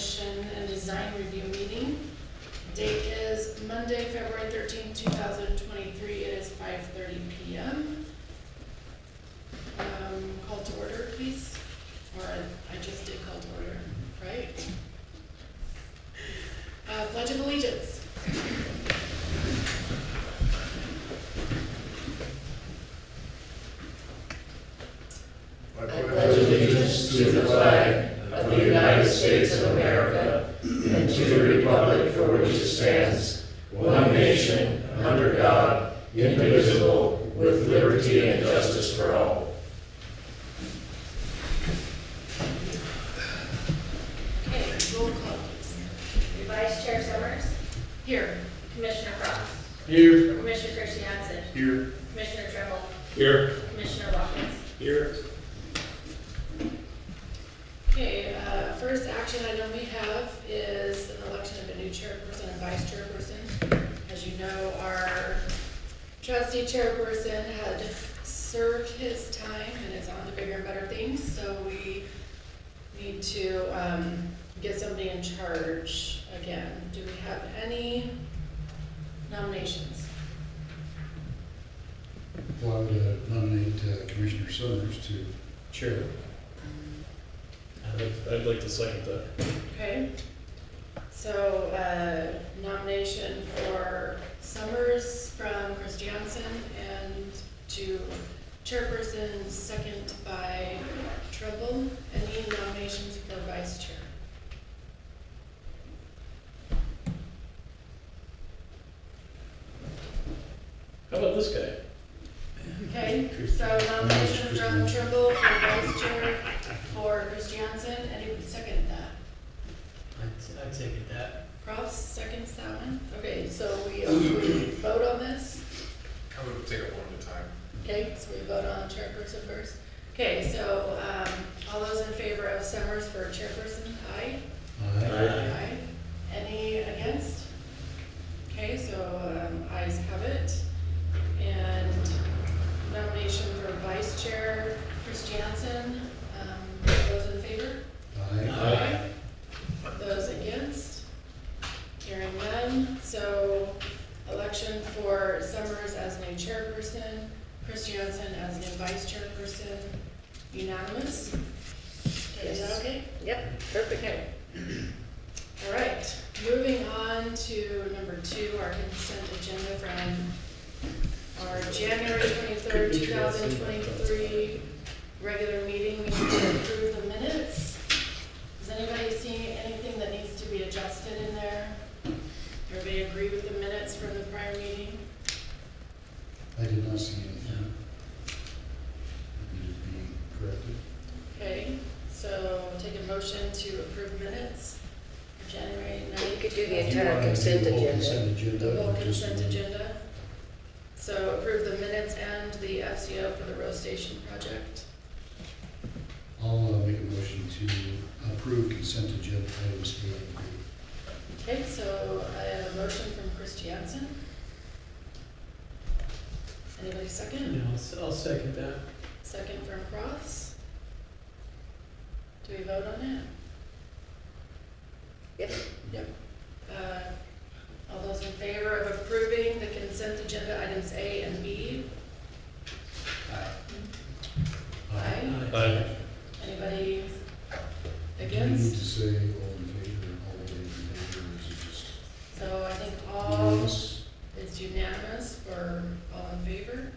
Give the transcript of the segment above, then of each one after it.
Commission and Design Review meeting. Date is Monday, February 13th, 2023. It is 5:30 p.m. Call to order, please. Or I just did call to order, right? Pledge of Allegiance. I pledge allegiance to the flag of the United States of America and to the republic for which it stands, one nation, under God, indivisible, with liberty and justice for all. Okay, roll call, please. Vice Chair Summers, Here. Commissioner Frost, Here. Commissioner Christiansen, Here. Commissioner Trimble, Here. Commissioner Watkins. Here. Okay, first action item we have is an election of a new chairperson and vice chairperson. As you know, our trustee chairperson had served his time and is on to bigger and better things, so we need to get somebody in charge again. Do we have any nominations? Well, I would nominate Commissioner Summers to chair. I'd like to second that. Okay, so nomination for Summers from Christiansen and to chairperson, second by Trumbull. Any nominations for vice chair? How about this guy? Okay, so nomination from Trumbull for vice chair for Christiansen. Any would second that? I'd second that. Crofts seconds that one. Okay, so we vote on this. I would take it one at a time. Okay, so we vote on chairperson first. Okay, so all those in favor of Summers for chairperson, aye? Aye. Any against? Okay, so ayes have it. And nomination for vice chair, Christiansen, those in favor? Aye. Those against? Hearing none, so election for Summers as new chairperson, Christiansen as new vice chairperson, unanimous? Okay, is that okay? Yep, perfect. Okay. All right, moving on to number 2, our consent agenda from our January 23rd, 2023 regular meeting. We need to approve the minutes. Does anybody see anything that needs to be adjusted in there? Everybody agree with the minutes from the prior meeting? I did not see anything. It needed to be corrected. Okay, so take a motion to approve minutes for January 9th. You could do the Do you entire want to do consent the whole agenda. consent agenda The whole or just consent the- agenda. So approve the minutes and the FCO for the road station project. I'll make a motion to approve consent agenda items A and B. Okay, so I have a motion from Christiansen. Anybody second? No, I'll second that. Second from Cross. Do we vote on it? Yep. Yep. All those in favor of approving the consent agenda items A and B? Aye. Aye. Anybody Do you need against? to say all in favor, all in favor, or is it just So I think all unanimous? is unanimous for all in favor.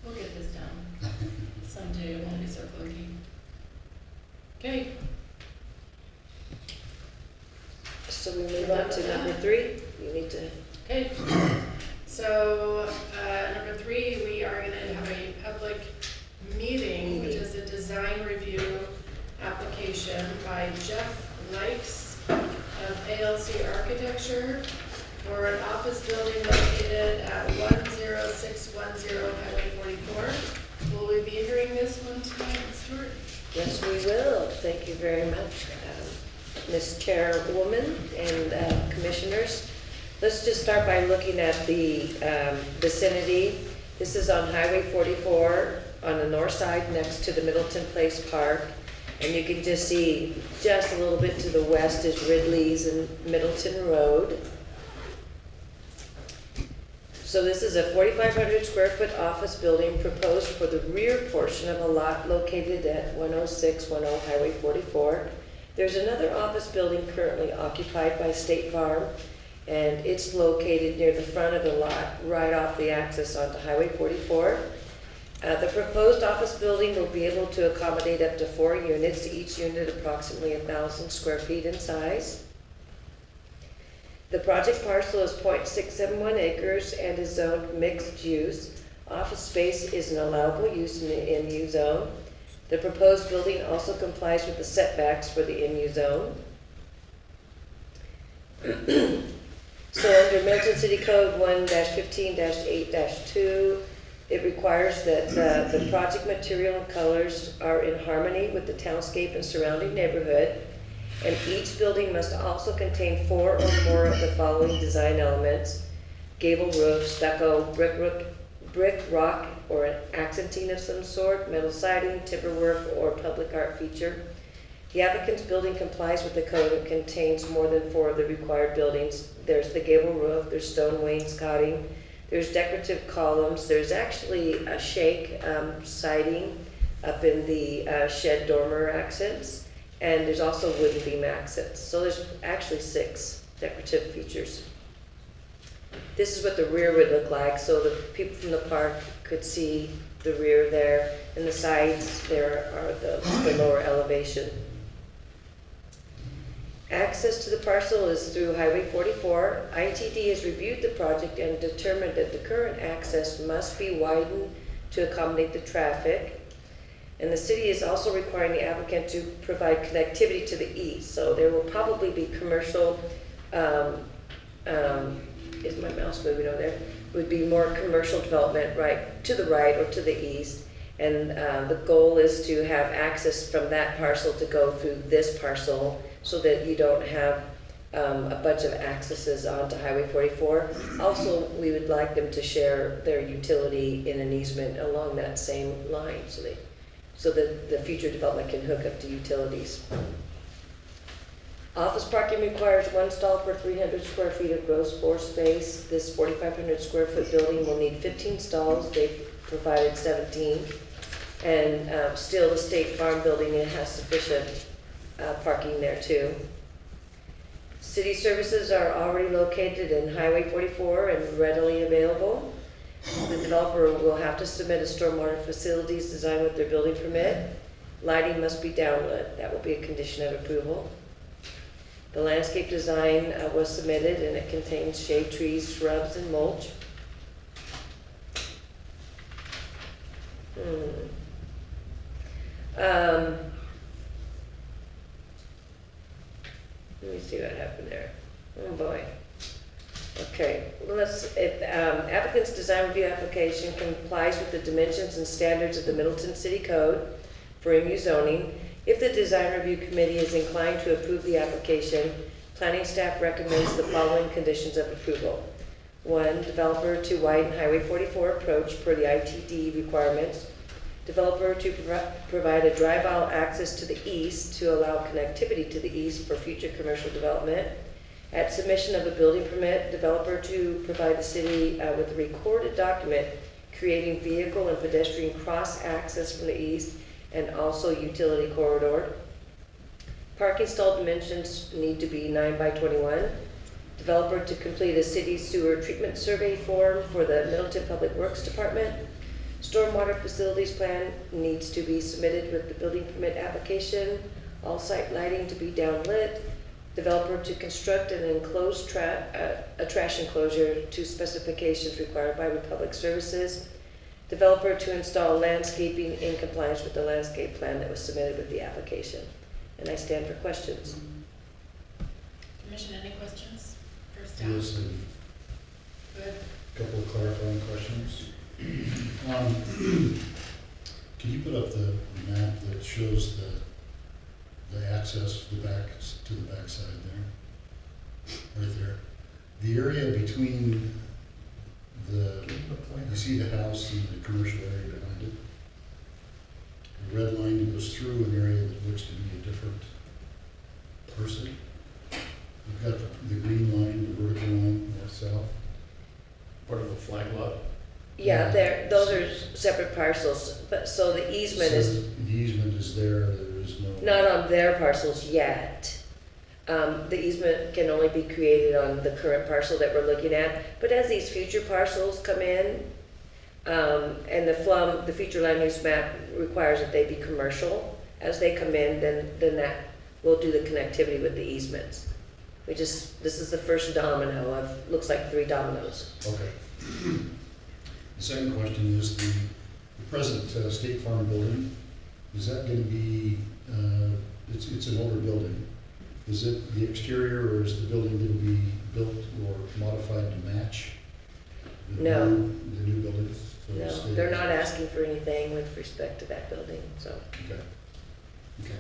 We'll get this done. Someday it won't be so clunky. Okay, So we move on to number 3. You need to, okay. So, number 3, we are gonna have a public meeting, which is a design review application by Jeff Likes of ALC Architecture for an office building located at 10610 Highway 44. Will we be hearing this one tonight, Stuart? yes, we will. Thank you very much, Ms. Chairwoman and commissioners. Let's just start by looking at the vicinity. This is on Highway 44 on the north side next to the Middleton Place Park. And you can just see just a little bit to the west is Ridley's and Middleton Road. So this is a 4,500 square foot office building proposed for the rear portion of a lot located at 10610 Highway 44. There's another office building currently occupied by State Farm, and it's located near the front of the lot, right off the access onto Highway 44. The proposed office building will be able to accommodate up to 4 units, each unit approximately 1,000 square feet in size. The project parcel is 0.671 acres and is zoned mixed use. Office space is an allowable use in the MU zone. The proposed building also complies with the setbacks for the MU zone. So under Middleton City Code 1-15-8-2, it requires that the project material and colors are in harmony with the townscape and surrounding neighborhood, and each building must also contain 4 or more of the following design elements: gable roof, stucco, brick, rock, or an accenting of some sort, metal siding, timber work, or public art feature. The applicant's building complies with the code and contains more than 4 of the required buildings. There's the gable roof, there's stone wainscoting, there's decorative columns, there's actually a shake siding up in the shed dormer accents, and there's also wooden beam accents. So there's actually 6 decorative features. This is what the rear would look like, so the people from the park could see the rear there, and the sides there are the lower elevation. Access to the parcel is through Highway 44. ITD has reviewed the project and determined that the current access must be widened to accommodate the traffic. And the city is also requiring the applicant to provide connectivity to the east. So there will probably be commercial, is my mouse moving over there? Would be more commercial development right to the right or to the east. And the goal is to have access from that parcel to go through this parcel, so that you don't have a bunch of accesses onto Highway 44. Also, we would like them to share their utility in an easement along that same line, so that the future development can hook up to utilities. Office parking requires 1 stall per 300 square feet of gross floor space. This 4,500 square foot building will need 15 stalls. They've provided 17. And still, the State Farm building, it has sufficient parking there too. City services are already located in Highway 44 and readily available. The developer will have to submit a stormwater facilities design with their building permit. Lighting must be downlit. That will be a condition of approval. The landscape design was submitted, and it contains shade trees, shrubs, and mulch. Let me see what happened there. Oh boy. Okay, applicant's design review application complies with the dimensions and standards of the Middleton City Code for MU zoning. If the design review committee is inclined to approve the application, planning staff recommends the following conditions of approval. 1, developer to widen Highway 44 approach per the ITD requirements. Developer to provide a drive aisle access to the east to allow connectivity to the east for future commercial development. At submission of a building permit, developer to provide the city with a recorded document creating vehicle and pedestrian cross access from the east and also utility corridor. Parking stall dimensions need to be 9 by 21. Developer to complete a city sewer treatment survey form for the Middleton Public Works Department. Stormwater facilities plan needs to be submitted with the building permit application. All site lighting to be downlit. Developer to construct an enclosed trash enclosure to specifications required by Republic Services. Developer to install landscaping in compliance with the landscape plan that was submitted with the application. And I stand for questions. Commission, any questions for staff? Yes, Good. a couple of clarifying questions. Can you put up the map that shows the access to the back side there? Right there. The area between you see the house and the commercial area behind it? red line goes through an area that looks to be a different person. You've got the green line, the vertical line, north-south. Part of a flag lot. Yeah, those are separate parcels, but, so the easement is So the easement is there is no. not on their parcels yet. The easement can only be created on the current parcel that we're looking at, but as these future parcels come in, and the future land use map requires that they be commercial, as they come in, then that will do the connectivity with the easements. This is the first domino of, looks like 3 dominoes. Okay. The second question is the present State Farm building, is that gonna be, it's an older building. Is it the exterior or is the building gonna be built or modified to match? No. The new building? So No, stay- they're not asking for anything with respect to that building, so. Okay. Okay.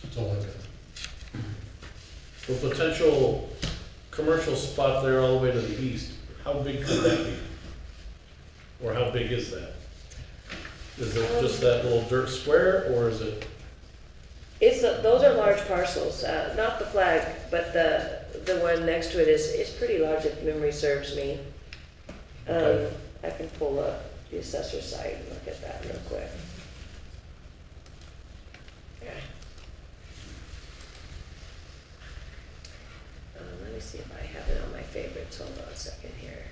That's all I got. The potential commercial spot there all the way to the east, how big could that be? Or how big is that? Is it just that little dirt square, or is it? Those are large parcels, not the flag, but the one next to it is pretty large if memory serves me. Okay. I can pull up the assessor site and look at that real quick. Yeah. Let me see if I have it on my favorites, hold on a second here.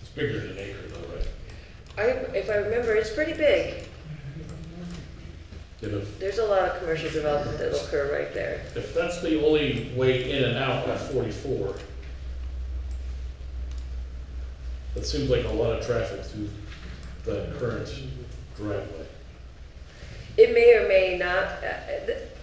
It's bigger than an acre though, right? If I remember, it's pretty big. And There's a lot of commercial development that'll occur right there. if that's the only way in and out of 44, that seems like a lot of traffic through the current driveway. It may or may not,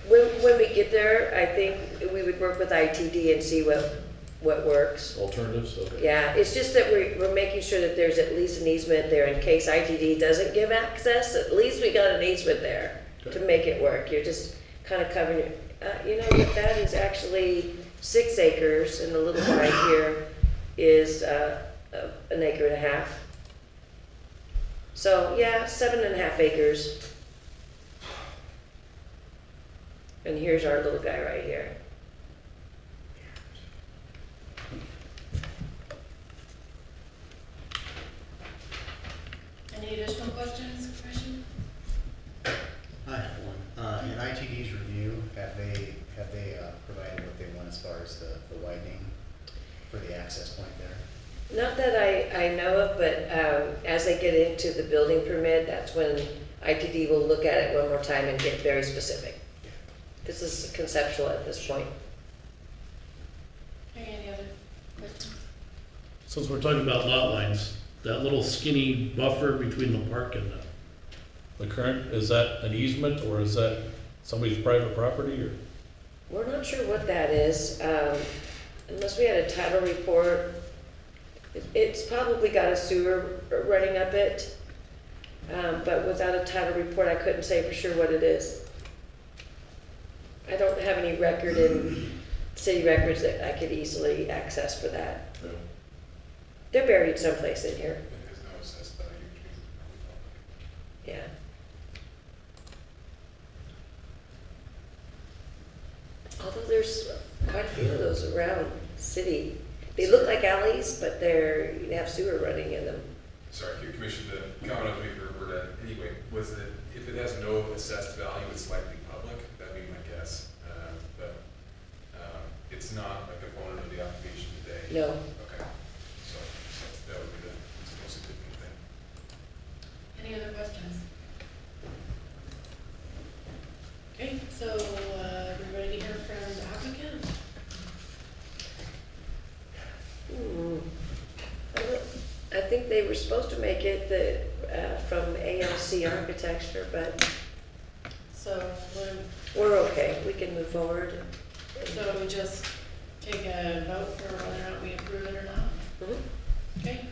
when we get there, I think we would work with ITD and see what works. Alternatives, okay. Yeah, it's just that we're making sure that there's at least an easement there in case ITD doesn't give access, at least we got an easement there to Okay. make it work. You're just kind of covering it. You know what, that is actually 6 acres, and the little guy here is an acre and a half. So, yeah, 7.5 acres. And here's our little guy right here. Any additional questions, Commissioner? I have one. In ITD's review, have they provided what they want as far as the widening for the access point there? Not that I know of, but as they get into the building permit, that's when ITD will look at it one more time and get very specific. This is conceptual at this point. Okay, any other questions? Since we're talking about lot lines, that little skinny buffer between the park and the current, is that an easement or is that somebody's private property or? We're not sure what that is, unless we had a title report. It's probably got a sewer running up it, but without a title report, I couldn't say for sure what it is. I don't have any record in city records that I could easily access for that. No. They're buried someplace in here, There's no assessed value between yeah. Although there's quite a few of those around city. They look like alleys, but they have sewer running in them. Sorry, Commission, the comment I was making referred to anyway, was that if it has no assessed value, it's likely public, that'd be my guess. But it's not a component of the application today. No, Okay, so that would be the most significant thing. Any other questions? Okay, so, we're ready to hear from the applicant? I think they were supposed to make it from ALC Architecture, but So, we're okay, we can move forward. so we just take a vote for whether or not we approve it or not? Mhm. Okay.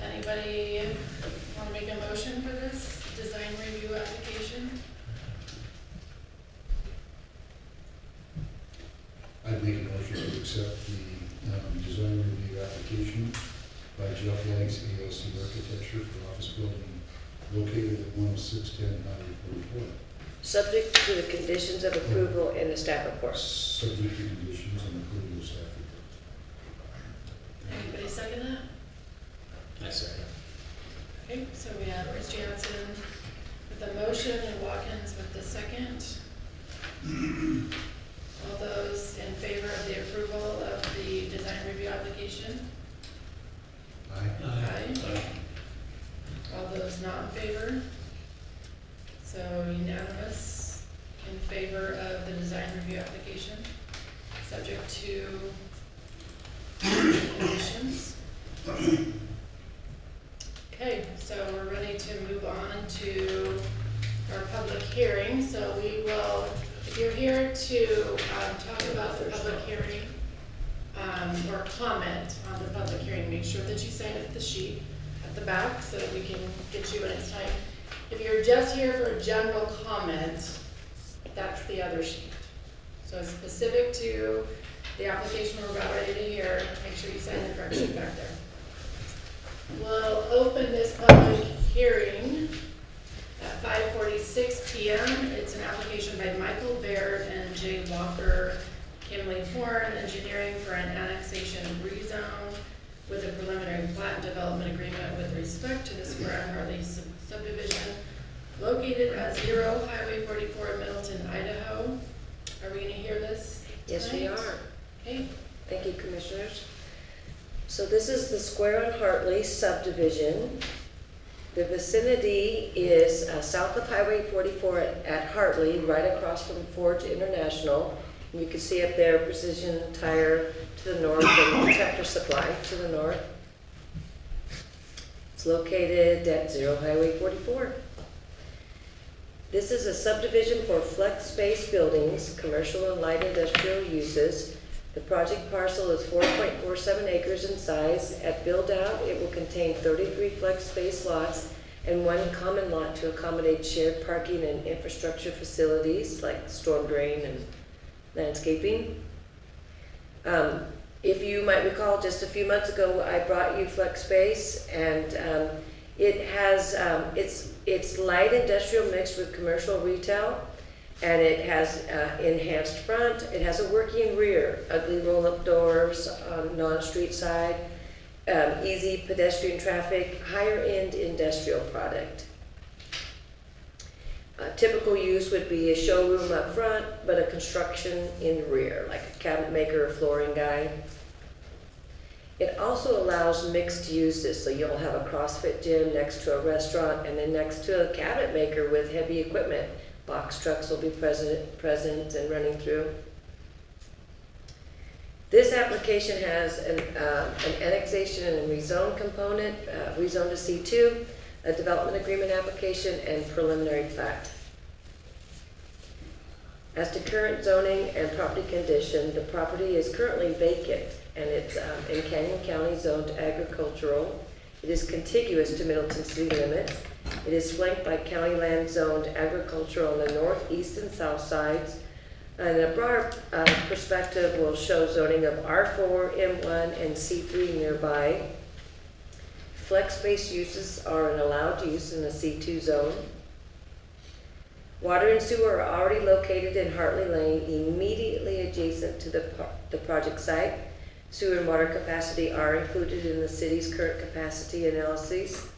Anybody want to make a motion for this design review application? I'd make a motion to accept the design review application by Jeff Langs ALC Architecture for office building located at 10610 Highway 44. Subject to the conditions of approval in the staff report. Subject to conditions and approval of staff report. Anybody second that? I second. Okay, so we have Rich Jansen with the motion and Watkins with the second. All those in favor of the approval of the design review application? Aye. Aye. All those not in favor? So unanimous in favor of the design review application, subject to conditions. Okay, so we're ready to move on to our public hearing. So we will, if you're here to talk about the public hearing or comment on the public hearing, make sure that you sign up the sheet at the back so that we can get you when it's time. If you're just here for a general comment, that's the other sheet. So it's specific to the application we're about ready to hear. Make sure you sign the correct sheet back there. We'll open this public hearing at 5:46 p.m. It's an application by Michael Baird and Jay Walker, Kimley Horn Engineering for an annexation rezone with a preliminary plat and development agreement with respect to the Square and Hartley subdivision located at 0 Highway 44 in Middleton, Idaho. Are we gonna hear this Yes, we tonight? are. Okay, Thank you, Commissioners. So this is the Square and Hartley subdivision. The vicinity is south of Highway 44 at Hartley, right across from Forge International. And you can see up there Precision Tire to the north and Tractor Supply to the north. It's located at 0 Highway 44. This is a subdivision for flex space buildings, commercial and light industrial uses. The project parcel is 4.47 acres in size. At build out, it will contain 33 flex space lots and 1 common lot to accommodate shared parking and infrastructure facilities like storm drain and landscaping. If you might recall, just a few months ago, I brought you flex space, and it has it's light industrial mixed with commercial retail. And it has enhanced front, it has a working rear, ugly roll-up doors on non-street side, easy pedestrian traffic, higher-end industrial product. Typical use would be a showroom up front, but a construction in the rear, like a cabinet maker or flooring guy. It also allows mixed uses, so you'll have a CrossFit gym next to a restaurant and then next to a cabinet maker with heavy equipment. Box trucks will be present and running through. This application has an annexation and rezone component, rezone to C2, a development agreement application, and preliminary plat. As to current zoning and property condition, the property is currently vacant and it's in Canyon County zoned agricultural. It is contiguous to Middleton city limits. It is flanked by county land zoned agricultural on the north, east, and south sides. And a broader perspective will show zoning of R4, M1, and C3 nearby. Flex space uses are an allowed use in the C2 zone. Water and sewer are already located in Hartley Lane, immediately adjacent to the project site. Sewer and water capacity are included in the city's current capacity analyses.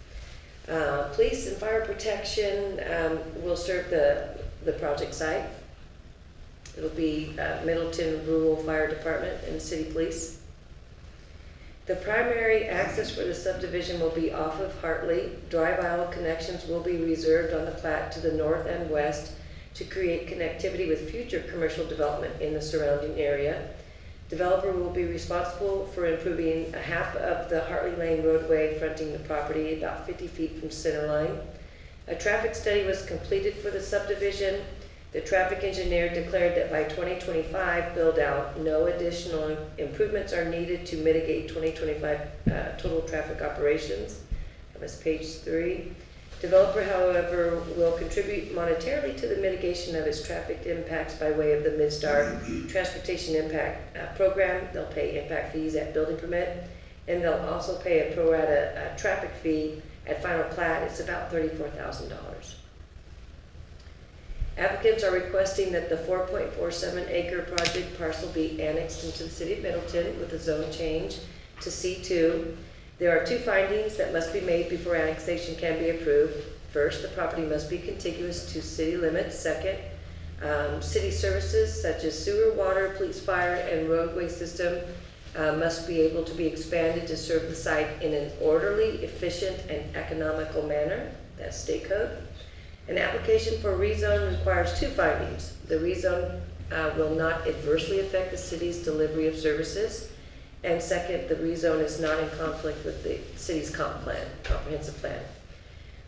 Police and fire protection will serve the project site. It'll be Middleton Rural Fire Department and City Police. The primary access for the subdivision will be off of Hartley. Drive aisle connections will be reserved on the plat to the north and west to create connectivity with future commercial development in the surrounding area. Developer will be responsible for improving half of the Hartley Lane roadway fronting the property, about 50 feet from center line. A traffic study was completed for the subdivision. The traffic engineer declared that by 2025 build out, no additional improvements are needed to mitigate 2025 total traffic operations. That was page 3. Developer, however, will contribute monetarily to the mitigation of its traffic impacts by way of the Midstar Transportation Impact Program. They'll pay impact fees at building permit, and they'll also pay a pro rata traffic fee at final plat. It's about $34,000. Applicants are requesting that the 4.47 acre project parcel be annexed into the city of Middleton with a zone change to C2. There are two findings that must be made before annexation can be approved. First, the property must be contiguous to city limits. Second, city services such as sewer, water, police, fire, and roadway system must be able to be expanded to serve the site in an orderly, efficient, and economical manner. That's state code. An application for rezone requires two findings. The rezone will not adversely affect the city's delivery of services. And second, the rezone is not in conflict with the city's comprehensive plan.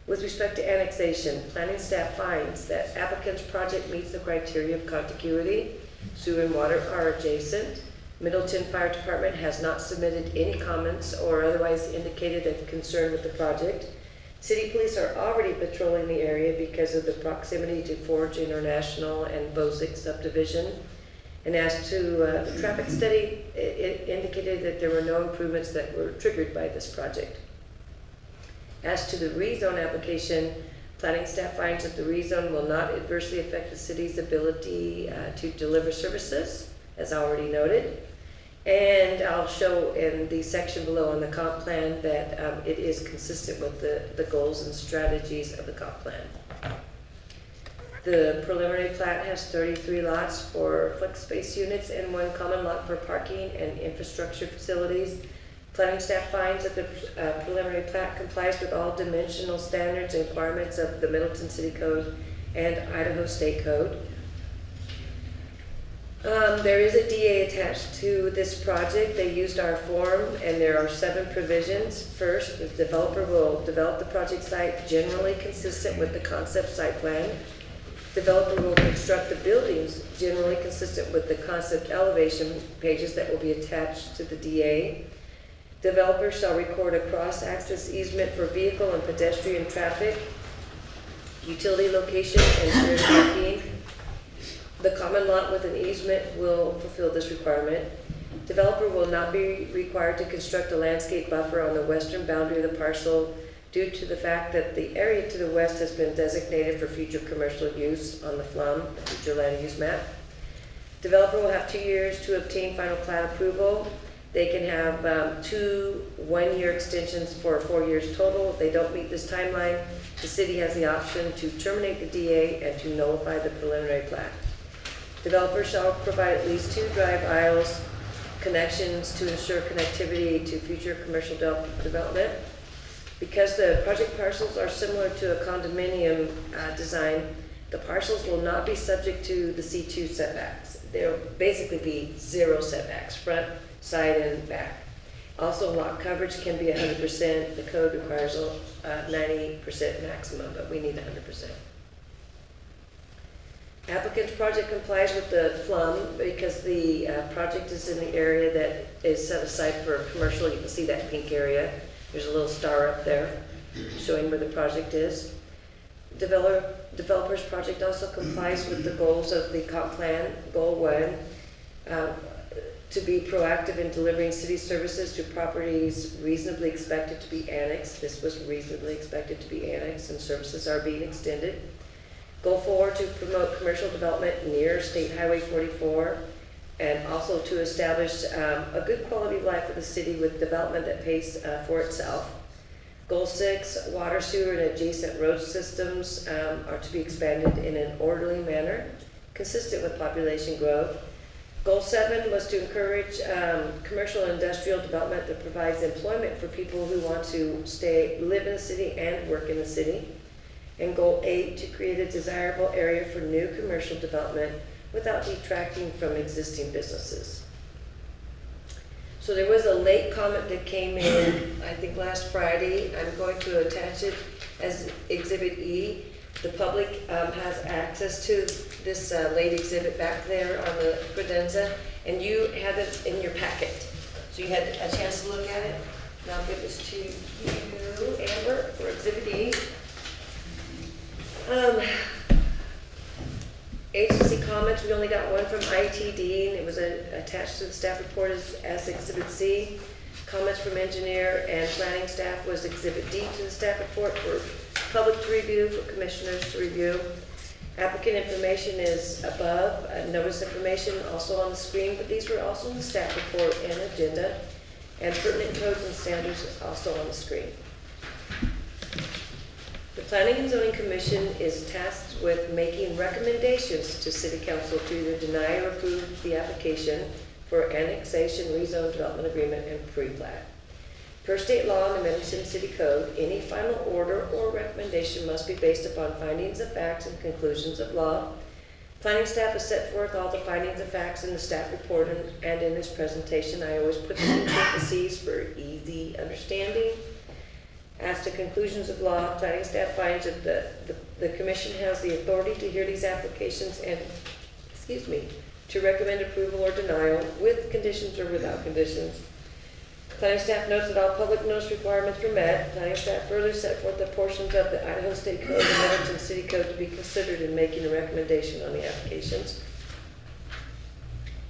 With respect to annexation, planning staff finds that applicant's project meets the criteria of contiguity. Sewer and water are adjacent. Middleton Fire Department has not submitted any comments or otherwise indicated a concern with the project. City police are already patrolling the area because of the proximity to Forge International and Bosick subdivision. And as to the traffic study, it indicated that there were no improvements that were triggered by this project. As to the rezone application, planning staff finds that the rezone will not adversely affect the city's ability to deliver services, as already noted. And I'll show in the section below on the comp plan that it is consistent with the goals and strategies of the comp plan. The preliminary plat has 33 lots for flex space units and 1 common lot for parking and infrastructure facilities. Planning staff finds that the preliminary plat complies with all dimensional standards and requirements of the Middleton City Code and Idaho State Code. There is a DA attached to this project. They used our form, and there are 7 provisions. First, the developer will develop the project site generally consistent with the concept site plan. Developer will construct the buildings generally consistent with the concept elevation pages that will be attached to the DA. Developer shall record a cross-access easement for vehicle and pedestrian traffic, utility location, and shared parking. The common lot with an easement will fulfill this requirement. Developer will not be required to construct a landscape buffer on the western boundary of the parcel due to the fact that the area to the west has been designated for future commercial use on the FLUM, the future land use map. Developer will have 2 years to obtain final plat approval. They can have 2 one-year extensions for 4 years total. If they don't meet this timeline, the city has the option to terminate the DA and to nullify the preliminary plat. Developer shall provide at least 2 drive aisles connections to ensure connectivity to future commercial development. Because the project parcels are similar to a condominium design, the parcels will not be subject to the C2 setbacks. There will basically be 0 setbacks, front, side, and back. Also, lot coverage can be 100%. The code requires a 90% maximum, but we need 100%. Applicant's project complies with the FLUM because the project is in the area that is set aside for commercial. You can see that pink area. There's a little star up there showing where the project is. Developer's project also complies with the goals of the comp plan. Goal 1, to be proactive in delivering city services to properties reasonably expected to be annexed. This was reasonably expected to be annexed, and services are being extended. Goal 4, to promote commercial development near State Highway 44, and also to establish a good quality of life for the city with development that pays for itself. Goal 6, water, sewer, and adjacent road systems are to be expanded in an orderly manner, consistent with population growth. Goal 7 was to encourage commercial and industrial development that provides employment for people who want to live in the city and work in the city. And Goal 8, to create a desirable area for new commercial development without detracting from existing businesses. So there was a late comment that came in, I think last Friday. I'm going to attach it as Exhibit E. The public has access to this late exhibit back there on the credenza, and you have it in your packet. So you had a chance to look at it. Now I'll give this to you, Amber, for Exhibit E. Agency comments, we only got one from ITD, and it was attached to the staff report as Exhibit C. Comments from engineer and planning staff was Exhibit D to the staff report for public to review, for commissioners to review. Applicant information is above, notice information also on the screen, but these were also in the staff report and agenda, and pertinent codes and standards also on the screen. The Planning and Zoning Commission is tasked with making recommendations to City Council to either deny or approve the application for annexation, rezone, development agreement, and pre-plat. Per state law and the Middleton City Code, any final order or recommendation must be based upon findings of facts and conclusions of law. Planning staff has set forth all the findings of facts in the staff report and in this presentation. I always put them in parentheses for easy understanding. As to conclusions of law, planning staff finds that the commission has the authority to hear these applications and, to recommend approval or denial with conditions or without conditions. Planning staff notes that all public notice requirements are met. Planning staff further set forth the portions of the Idaho State Code and Middleton City Code to be considered in making a recommendation on the applications.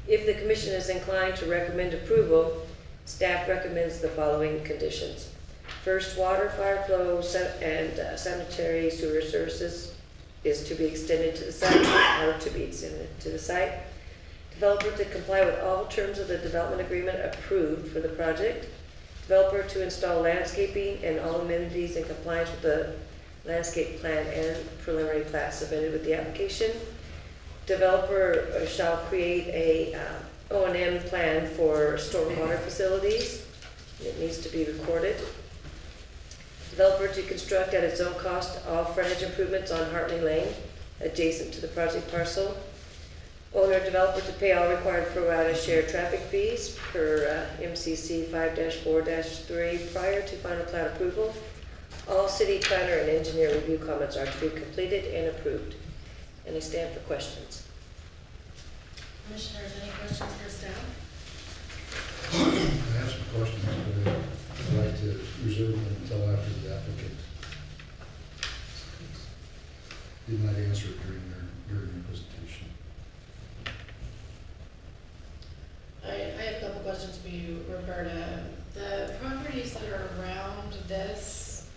If the commission is inclined to recommend approval, staff recommends the following conditions. First, water, fire flow, and sanitary sewer services is to be extended to the site, or to be extended to the site. Developer to comply with all terms of the development agreement approved for the project. Developer to install landscaping and all amenities in compliance with the landscape plan and preliminary plat submitted with the application. Developer shall create a O&M plan for stormwater facilities. It needs to be recorded. Developer to construct at its own cost all frontage improvements on Hartley Lane adjacent to the project parcel. Owner developer to pay all required pro rata share traffic fees per MCC 5-4-3 prior to final plat approval. All city planner and engineer review comments are to be completed and approved. And I stand for questions. Commissioners, any questions for staff? I have some questions, but I'd like to reserve them until after the applicant did not answer it during their presentation. I have a couple questions for you, Roberta. The properties that are around this,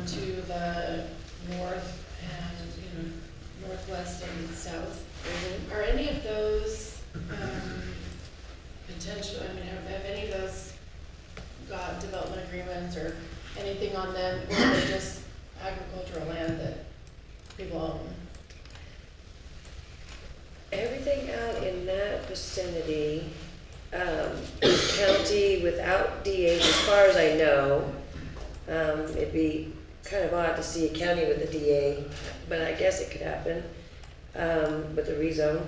to the north and, northwest and south, are any of those, potential, have any of those got development agreements or anything on them, or are they just agricultural land that people own? Everything out in that vicinity is county without DA, as far as I know. It'd be kind of odd to see a county with a DA, but I guess it could happen with a rezone.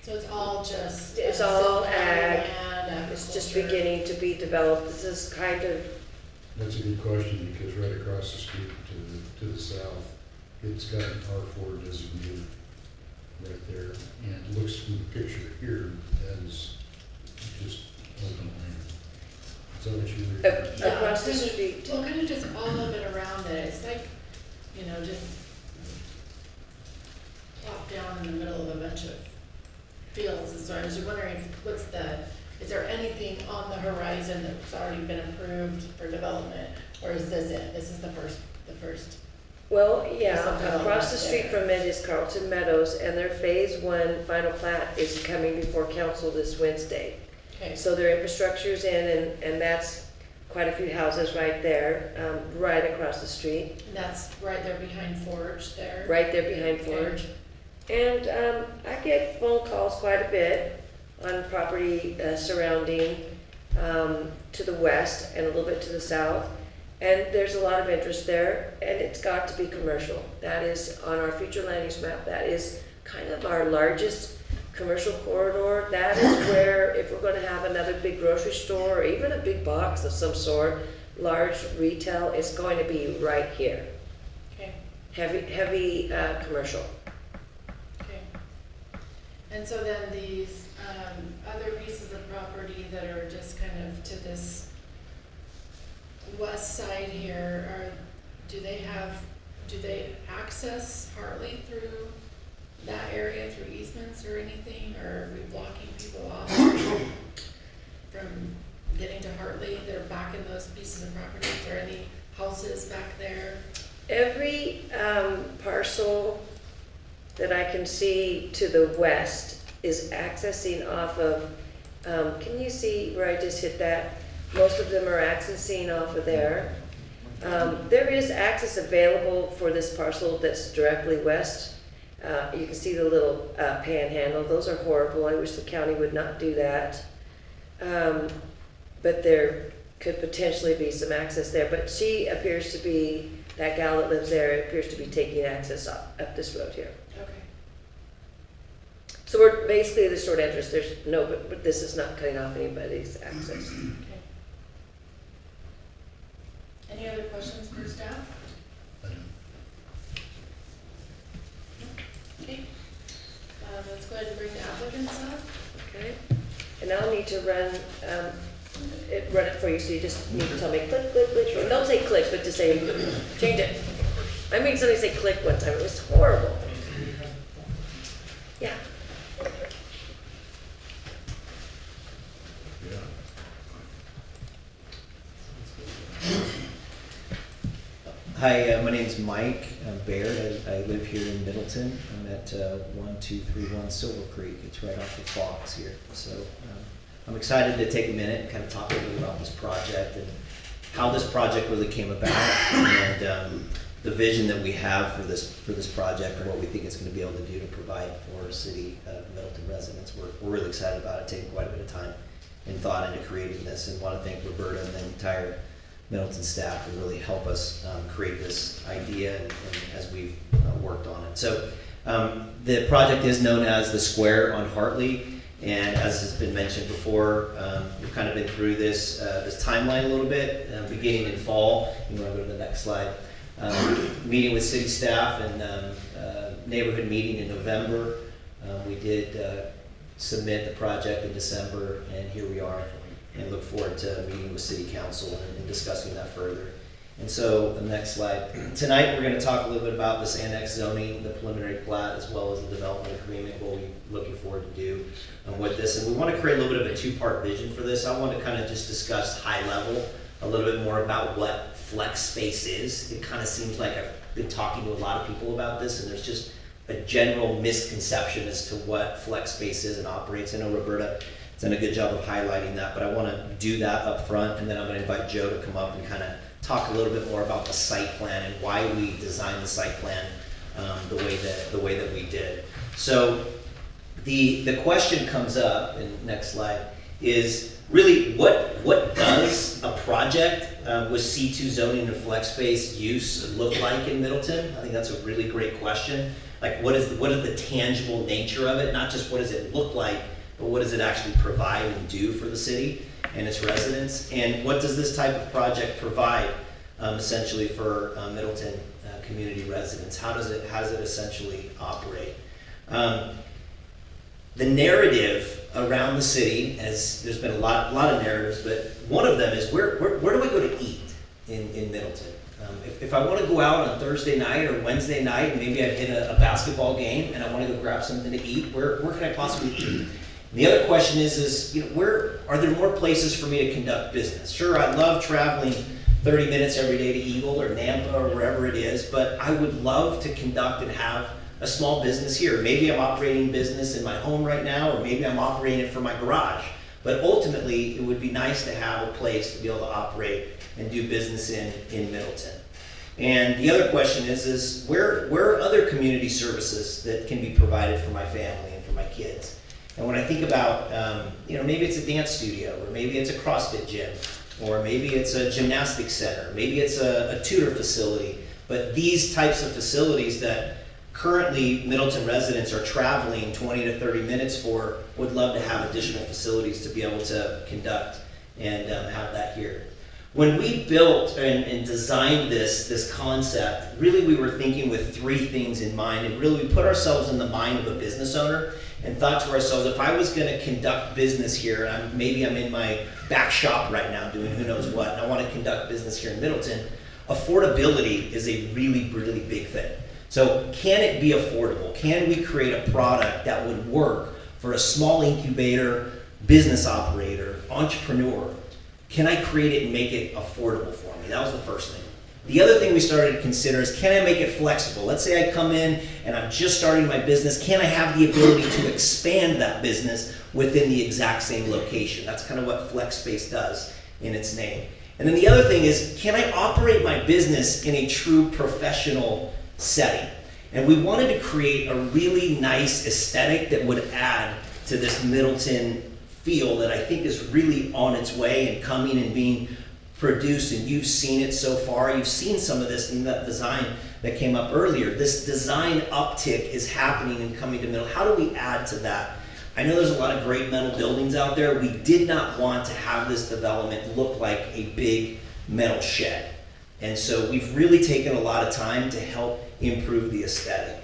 So it's all just. It's all still ag. land, It's just agriculture. beginning to be developed. This is kind of, That's a good question, because right across the street to the south, it's got an R4 designated right there, and it looks from the picture here as just open land. Is that what you were? Yeah, across the kind of- street. Well, kind of just all of it around it. It's like, just plop down in the middle of a bunch of fields. And so I was wondering, is there anything on the horizon that's already been approved for development? Or is this it? This is the first? Well, yeah, Something across the like street that. from it is Carlton Meadows, and their phase 1 final plat is coming before council this Wednesday. Okay, So their infrastructure's in, and that's quite a few houses right there, right across the street, and that's right there behind Forge there? right there behind Forge. And I get phone calls quite a bit on property surrounding to the west and a little bit to the south. And there's a lot of interest there, and it's got to be commercial. That is on our future land use map. That is kind of our largest commercial corridor. That is where, if we're going to have another big grocery store or even a big box of some sort, large retail, it's going to be right here. Okay, Heavy commercial. okay. And so then these other pieces of property that are just kind of to this west side here, do they access Hartley through that area, through easements or anything, or are we blocking people off from getting to Hartley? They're back in those pieces of property. Is there any houses back there? Every parcel that I can see to the west is accessing off of, can you see where I just hit that? Most of them are accessing off of there. There is access available for this parcel that's directly west. You can see the little panhandle. Those are horrible. I wish the county would not do that. But there could potentially be some access there. But she appears to be, that gal that lives there appears to be taking access up this road here. Okay. So we're basically the short entrance. There's no, but this is not cutting off anybody's access. Okay. Any other questions for staff? Okay. Let's go ahead and bring the applicants up. Okay. And I'll need to run it for you, so you just need to tell me click, click, click. Or don't say click, but just say, change it. I made somebody say click one time. It was horrible. Yeah. Hi, my name's Mike Baird. I live here in Middleton. I'm at 1231 Silver Creek. It's right off the Fox here. So I'm excited to take a minute and kind of talk a little bit about this project and how this project really came about, and the vision that we have for this project and what we think it's going to be able to do to provide for city Middleton residents. We're really excited about it, taking quite a bit of time and thought into creating this, and want to thank Roberta and the entire Middleton staff to really help us create this idea and as we've worked on it. So the project is known as the Square on Hartley, and as has been mentioned before, we've kind of been through this timeline a little bit, beginning in fall. You want to go to the next slide. Meeting with city staff and neighborhood meeting in November. We did submit the project in December, and here we are, and look forward to meeting with city council and discussing that further. And so the next slide. Tonight we're going to talk a little bit about this annex zoning, the preliminary plat, as well as the development agreement, what we're looking forward to do with this. And we want to create a little bit of a two-part vision for this. I want to kind of just discuss high level a little bit more about what flex space is. It kind of seems like I've been talking to a lot of people about this, and there's just a general misconception as to what flex space is and operates. I know Roberta has done a good job of highlighting that, but I want to do that up front, and then I'm going to invite Joe to come up and kind of talk a little bit more about the site plan and why we designed the site plan the way that we did. So the question comes up, and next slide, is really what does a project with C2 zoning and flex space use look like in Middleton? I think that's a really great question. Like what is the tangible nature of it? Not just what does it look like, but what does it actually provide and do for the city and its residents? And what does this type of project provide essentially for Middleton community residents? How does it essentially operate? The narrative around the city, as there's been a lot of narratives, but one of them is where do I go to eat in Middleton? If I want to go out on Thursday night or Wednesday night, and maybe I've hit a basketball game and I want to go grab something to eat, where can I possibly eat? And the other question is where are there more places for me to conduct business? Sure, I love traveling 30 minutes every day to Eagle or Nampa or wherever it is, but I would love to conduct and have a small business here. Maybe I'm operating business in my home right now, or maybe I'm operating it from my garage. But ultimately, it would be nice to have a place to be able to operate and do business in Middleton. And the other question is where are other community services that can be provided for my family and for my kids? And when I think about, maybe it's a dance studio, or maybe it's a CrossFit gym, or maybe it's a gymnastics center, maybe it's a tutor facility. But these types of facilities that currently Middleton residents are traveling 20 to 30 minutes for, would love to have additional facilities to be able to conduct and have that here. When we built and designed this concept, really we were thinking with three things in mind, and really we put ourselves in the mind of a business owner and thought to ourselves, if I was gonna conduct business here, and maybe I'm in my back shop right now doing who knows what, and I wanna conduct business here in Middleton, affordability is a really, really big thing. So can it be affordable? Can we create a product that would work for a small incubator, business operator, entrepreneur? Can I create it and make it affordable for me? That was the first thing. The other thing we started to consider is, can I make it flexible? Let's say I come in and I'm just starting my business. Can I have the ability to expand that business within the exact same location? That's kind of what flex space does in its name. And then the other thing is, can I operate my business in a true professional setting? And we wanted to create a really nice aesthetic that would add to this Middleton feel that I think is really on its way and coming and being produced, and you've seen it so far. You've seen some of this in that design that came up earlier. This design uptick is happening and coming to Middle. How do we add to that? I know there's a lot of great metal buildings out there. We did not want to have this development look like a big metal shed. And so we've really taken a lot of time to help improve the aesthetic.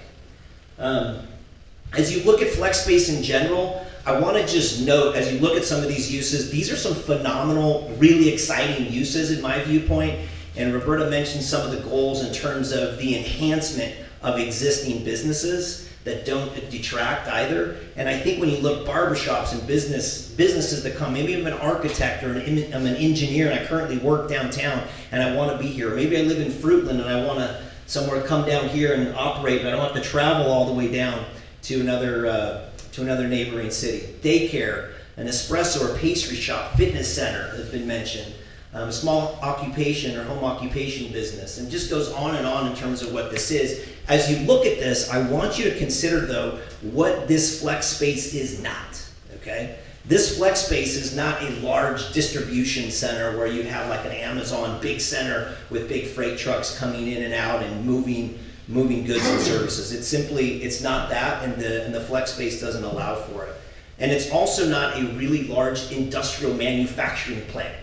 As you look at flex space in general, I want to just note, as you look at some of these uses, these are some phenomenal, really exciting uses in my viewpoint. And Roberta mentioned some of the goals in terms of the enhancement of existing businesses that don't detract either. And I think when you look barbershops and businesses that come, maybe I'm an architect or I'm an engineer and I currently work downtown and I want to be here. Maybe I live in Fruitland and I want to somewhere to come down here and operate, but I don't have to travel all the way down to another neighboring city. Daycare, an espresso or pastry shop, fitness center has been mentioned, a small occupation or home occupation business, and just goes on and on in terms of what this is. As you look at this, I want you to consider though what this flex space is not, okay? This flex space is not a large distribution center where you have like an Amazon big center with big freight trucks coming in and out and moving goods and services. It's not that, and the flex space doesn't allow for it. And it's also not a really large industrial manufacturing plant.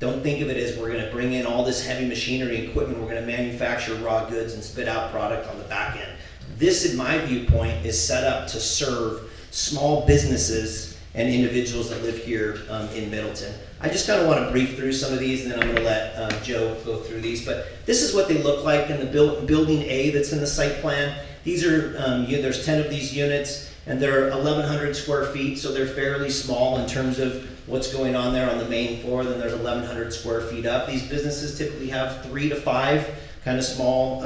Don't think of it as we're gonna bring in all this heavy machinery and equipment, we're gonna manufacture raw goods and spit out product on the back end. This, in my viewpoint, is set up to serve small businesses and individuals that live here in Middleton. I just kind of want to brief through some of these, and then I'm going to let Joe go through these. But this is what they look like in the building A that's in the site plan. These are, there's 10 of these units, and they're 1,100 square feet, so they're fairly small in terms of what's going on there on the main floor. Then there's 1,100 square feet up. These businesses typically have 3 to 5 kind of small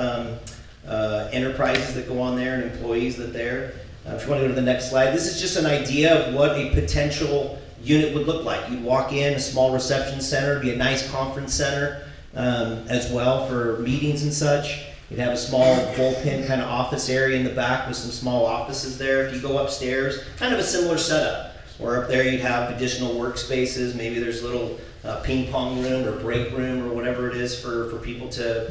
enterprises that go on there and employees that there. If you want to go to the next slide, this is just an idea of what a potential unit would look like. You'd walk in, a small reception center, be a nice conference center as well for meetings and such. You'd have a small bullpen kind of office area in the back with some small offices there. If you go upstairs, kind of a similar setup. Or up there you'd have additional workspaces. Maybe there's a little ping pong room or break room or whatever it is for people to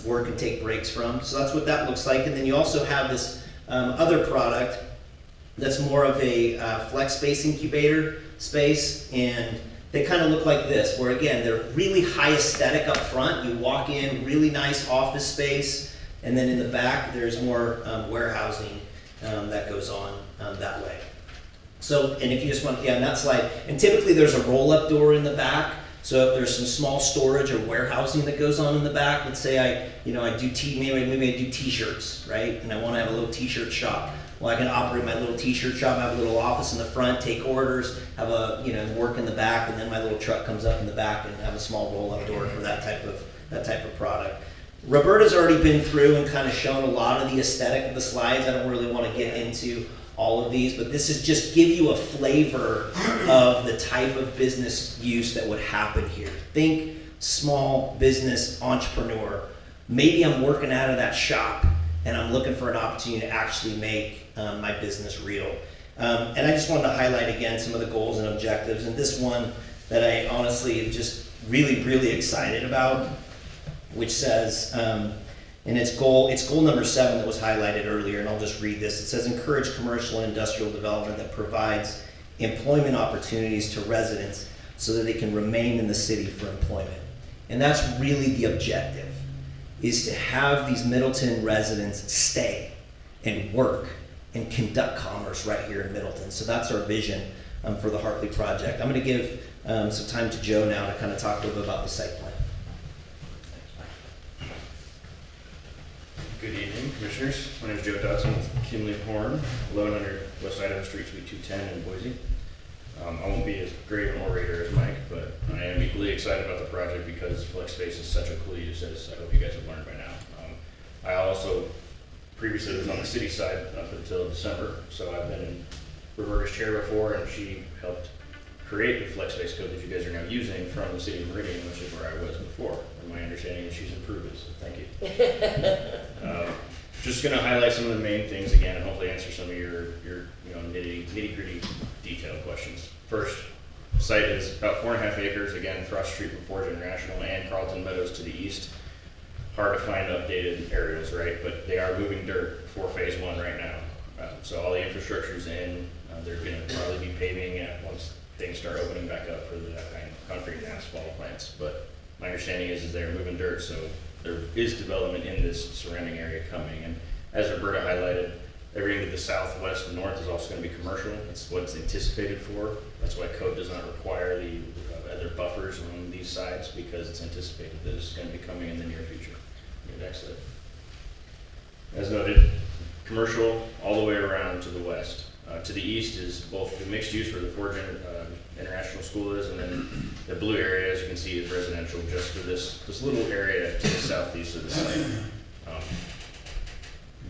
work and take breaks from. So that's what that looks like. And then you also have this other product that's more of a flex space incubator space, and they kind of look like this, where again, they're really high aesthetic up front. You walk in, really nice office space, and then in the back, there's more warehousing that goes on that way. So, and if you just want, on that slide, and typically there's a roll-up door in the back. So if there's some small storage or warehousing that goes on in the back, let's say I do maybe I do t-shirts, right? And I want to have a little t-shirt shop. Well, I can operate my little t-shirt shop, have a little office in the front, take orders, have work in the back, and then my little truck comes up in the back and have a small roll-up door for that type of product. Roberta's already been through and kind of shown a lot of the aesthetic of the slides. I don't really want to get into all of these, but this is just give you a flavor of the type of business use that would happen here. Think small business entrepreneur. Maybe I'm working out of that shop and I'm looking for an opportunity to actually make my business real. And I just wanted to highlight again some of the goals and objectives, and this one that I honestly am just really, really excited about, which says, and it's goal number 7 that was highlighted earlier, and I'll just read this. It says, encourage commercial and industrial development that provides employment opportunities to residents so that they can remain in the city for employment. And that's really the objective, is to have these Middleton residents stay and work and conduct commerce right here in Middleton. So that's our vision for the Hartley project. I'm going to give some time to Joe now to kind of talk a little bit about the site plan. Good evening, Commissioners. My name is Joe Dodson with Kinley Horn, 1100 West Idaho Street, Suite 210 in Boise. I won't be as great an orator as Mike, but I am equally excited about the project because flex space is such a cool use, as I hope you guys have learned by now. I also previously was on the city side up until December, so I've been in Roberta's chair before, and she helped create the flex space code that you guys are now using from the city of Meridian, which is where I was before. And my understanding is she's improved it, so thank you. Just going to highlight some of the main things again, and hopefully answer some of your nitty gritty detailed questions. First, site is about 4.5 acres, again, across the street from Forge International and Carlton Meadows to the east. Hard to find updated aerials, right? But they are moving dirt for phase 1 right now. So all the infrastructure's in. They're going to probably be paving once things start opening back up for the kind of concrete and asphalt plants. But my understanding is they're moving dirt, so there is development in this surrounding area coming. And as Roberta highlighted, everything to the southwest and north is also going to be commercial. That's what it's anticipated for. That's why code does not require the other buffers on these sides, because it's anticipated that it's going to be coming in the near future. Next slide. As noted, commercial all the way around to the west. To the east is both the mixed use where the Forge International School is, and then the blue area, as you can see, is residential just for this little area to the southeast of the site.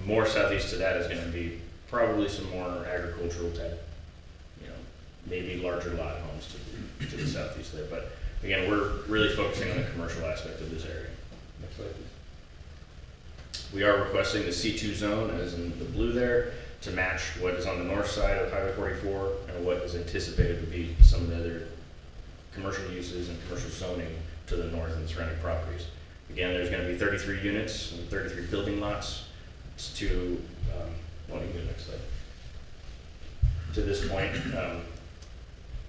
More southeast to that is going to be probably some more agricultural type, maybe larger lot homes to the southeast there. But again, we're really focusing on the commercial aspect of this area. Next slide, please. We are requesting the C2 zone, as in the blue there, to match what is on the north side of Highway 44 and what is anticipated to be some of the other commercial uses and commercial zoning to the north and surrounding properties. Again, there's going to be 33 units and 33 building lots to, next slide. To this point,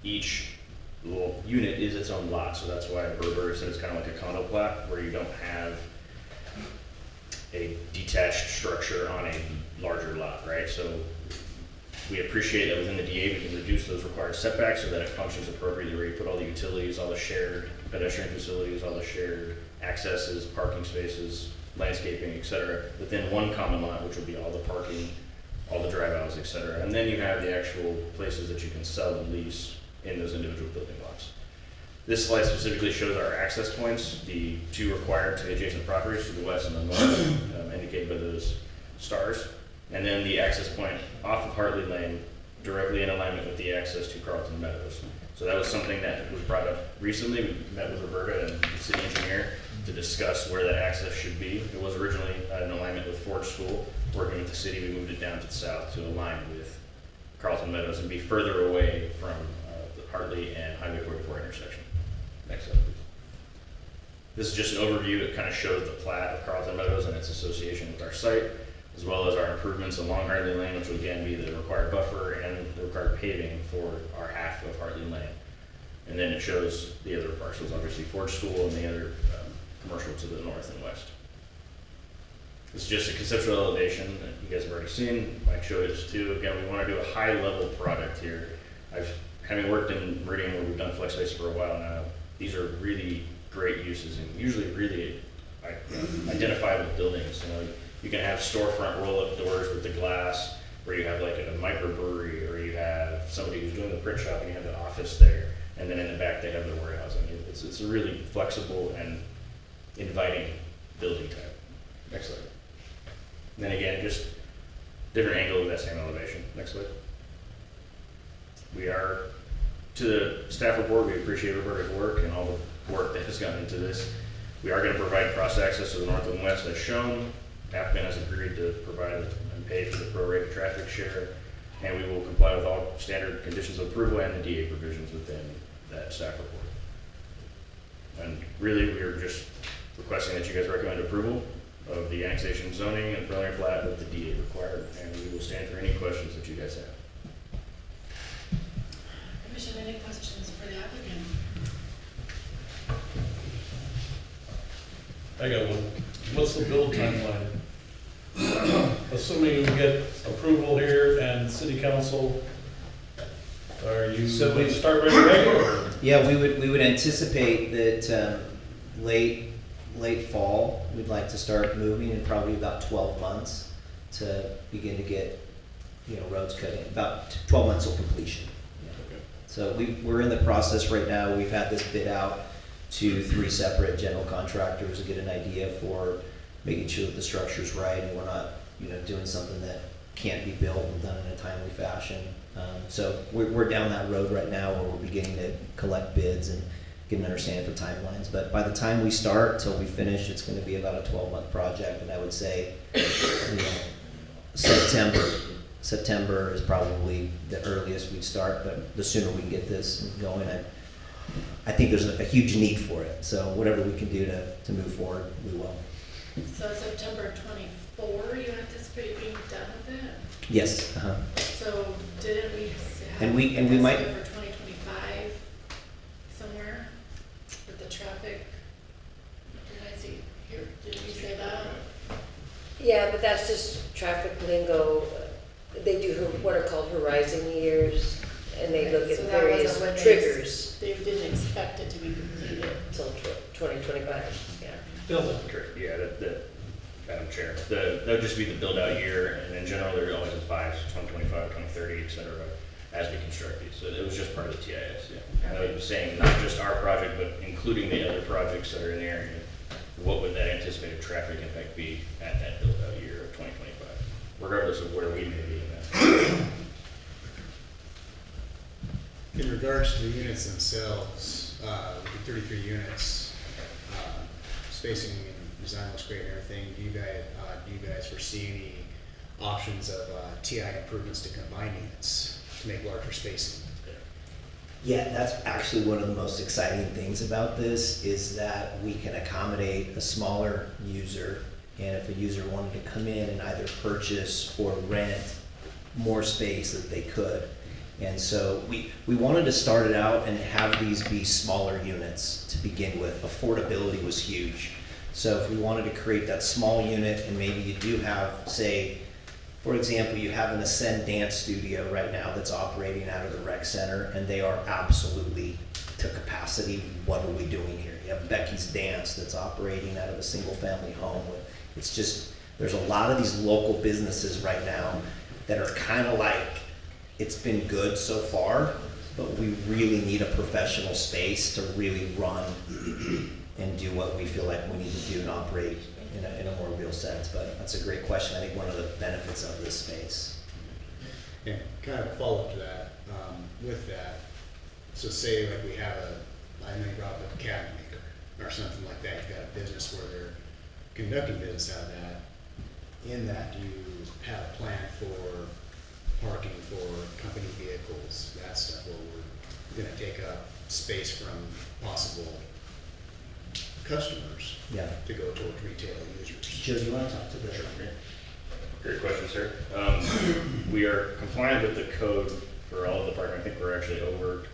each little unit is its own lot, so that's why Berber said it's kind of like a condo plat where you don't have a detached structure on a larger lot, right? So we appreciate that within the DA we can reduce those required setbacks so that it functions appropriately, where you put all the utilities, all the shared pedestrian facilities, all the shared accesses, parking spaces, landscaping, etc., within one common lot, which will be all the parking, all the drive aisles, etc. And then you have the actual places that you can sell and lease in those individual building lots. This slide specifically shows our access points, the two required to the adjacent properties to the west and the north, indicated by those stars. And then the access point off of Hartley Lane, directly in alignment with the access to Carlton Meadows. So that was something that was brought up recently. We met with Roberta and the city engineer to discuss where that access should be. It was originally in alignment with Forge School. Working with the city, we moved it down to the south to align with Carlton Meadows and be further away from the Hartley and Highway 44 intersection. Next slide, please. This is just an overview. It kind of shows the plat of Carlton Meadows and its association with our site, as well as our improvements along Hartley Lane, which will again be the required buffer and the required paving for our half of Hartley Lane. And then it shows the other parcels, obviously Forge School and the other commercial to the north and west. This is just a conceptual elevation that you guys have already seen. Mike showed us too. Again, we want to do a high level product here. Having worked in Meridian where we've done flex space for a while now, these are really great uses and usually really identifiable buildings. You can have storefront roll-up doors with the glass, where you have like a microbrewery, or you have somebody who's doing the print shop and you have the office there, and then in the back they have their warehousing. It's a really flexible and inviting building type. Next slide. And then again, just different angle of that same elevation. Next slide. We are, to the staff report, we appreciate Roberta's work and all the work that has gone into this. We are going to provide cross access to the north and west as shown. Applicant has agreed to provide and pay for the prorated traffic share, and we will comply with all standard conditions of approval and the DA provisions within that staff report. And really, we are just requesting that you guys recommend approval of the annexation zoning and preliminary plat with the DA required, and we will stand for any questions that you guys have. Commission, any questions for the applicant? I got one. What's the build timeline of assuming we get approval here and city council, are you So going we- to start right away or? Yeah, we would anticipate that late fall, we'd like to start moving in probably about 12 months to begin to get, roads cut in, about 12 months till completion. Okay. So we're in the process right now. We've had this bid out to 3 separate general contractors to get an idea for making sure that the structure's right and we're not, doing something that can't be built and done in a timely fashion. So we're down that road right now where we're beginning to collect bids and get an understanding for timelines. But by the time we start till we finish, it's going to be about a 12-month project. And I would say, September is probably the earliest we'd start, but the sooner we can get this going, I think there's a huge need for it. So whatever we can do to move forward, we will. So September 24, you anticipate being done with it? Yes. So didn't we have? And we might- For 2025 somewhere with the traffic? Did I see here, did you say that? Yeah, but that's just traffic lingo. They do what are called horizon years, and they look at So that various wasn't when triggers They didn't expect it to be completed. until 2025, yeah. Correct, yeah, Madam Chair, that would just be the build-out year, and in general, there always is 2025, 2030, et cetera, as we construct these, so it was just part of the TIS, yeah. And I was saying, not just our project, but including the other projects that are in the area, what would that anticipated traffic impact be at that build-out year of 2025, regardless of where we may be in that. In regards to the units themselves, the 33 units, spacing and design looks great and everything. Do you guys foresee any options of TI improvements to combine units to make larger spacing? Yeah, that's actually one of the most exciting things about this is that we can accommodate a smaller user. And if a user wanted to come in and either purchase or rent more space that they could. And so we wanted to start it out and have these be smaller units to begin with. Affordability was huge. So if we wanted to create that small unit and maybe you do have, say, for example, you have an Ascend dance studio right now that's operating out of the rec center and they are absolutely to capacity. What are we doing here? You have Becky's Dance that's operating out of a single family home. It's just, there's a lot of these local businesses right now that are kind of like, it's been good so far, but we really need a professional space to really run and do what we feel like we need to do and operate in a more real sense. But that's a great question. I think one of the benefits of this space. And kind of a follow-up to that, with that, so say like we have I know you brought up a cabinet maker or something like that, you've got a business where they're conducting business out of that. In that, do you have a plan for parking for company vehicles, that stuff, where we're gonna take up space from possible customers Yeah. to go towards retail users? Joe, do you want to talk to the? Great question, sir. We are compliant with the code for all of the parking. I think we're actually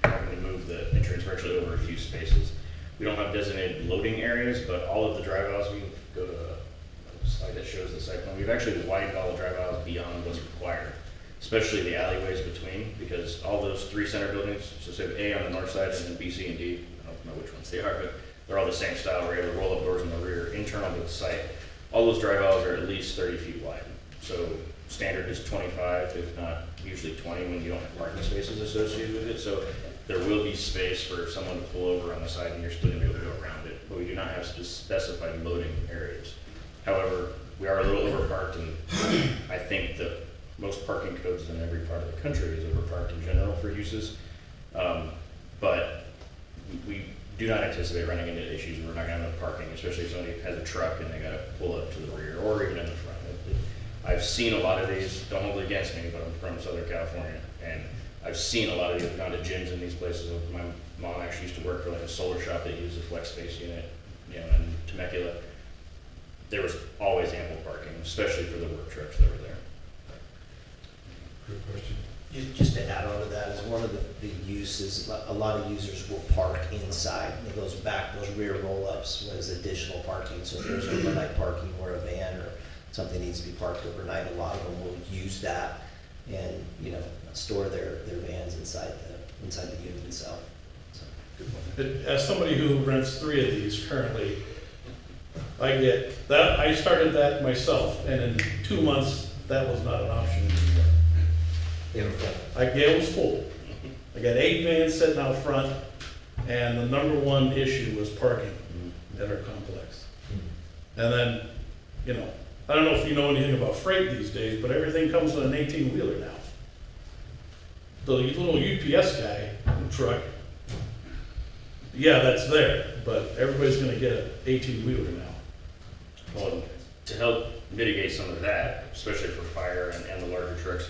having to move the entrance, we're actually over a few spaces. We don't have designated loading areas, but all of the drive aisles, we can go to a slide that shows the site plan. We've actually widened all the drive aisles beyond what's required, especially the alleyways between, because all those 3 center buildings, so say A on the north side and then B, C, and D, I don't know which ones they are, but they're all the same style. We're able to roll up doors in the rear, internal to the site. All those drive aisles are at least 30 feet wide. So standard is 25, if not usually 20 when you don't have parking spaces associated with it. So there will be space for someone to pull over on the side and you're still gonna be able to go around it, but we do not have specified loading areas. However, we are a little overparked, and I think that most parking codes in every part of the country is overparked in general for uses. But we do not anticipate running into issues where we're not gonna have enough parking, especially if somebody has a truck and they gotta pull up to the rear or even in the front. I've seen a lot of these, don't hold it against me, but I'm from Southern California, and I've seen a lot of these, I've gone to gyms in these places. My mom actually used to work for like a solar shop that used a flex space unit, in Temecula. There was always ample parking, especially for the work trucks that were there. Good question. Just to add on to that, is one of the uses, a lot of users will park inside. And those rear roll-ups as additional parking. So if there's overnight parking or a van or something needs to be parked overnight, a lot of them will use that and, you know, store their vans inside the unit itself. So, As somebody who rents 3 of these currently, I get that, I started that myself, and in 2 months, that was not an option anymore. they were full. It was full. I got 8 vans sitting out front, and the number one issue was parking at our complex. And then, you know, I don't know if you know anything about freight these days, but everything comes with an 18-wheeler now. The little UPS guy, truck, yeah, that's there, but everybody's gonna get an 18-wheeler now. Well, to help mitigate some of that, especially for fire and the larger trucks,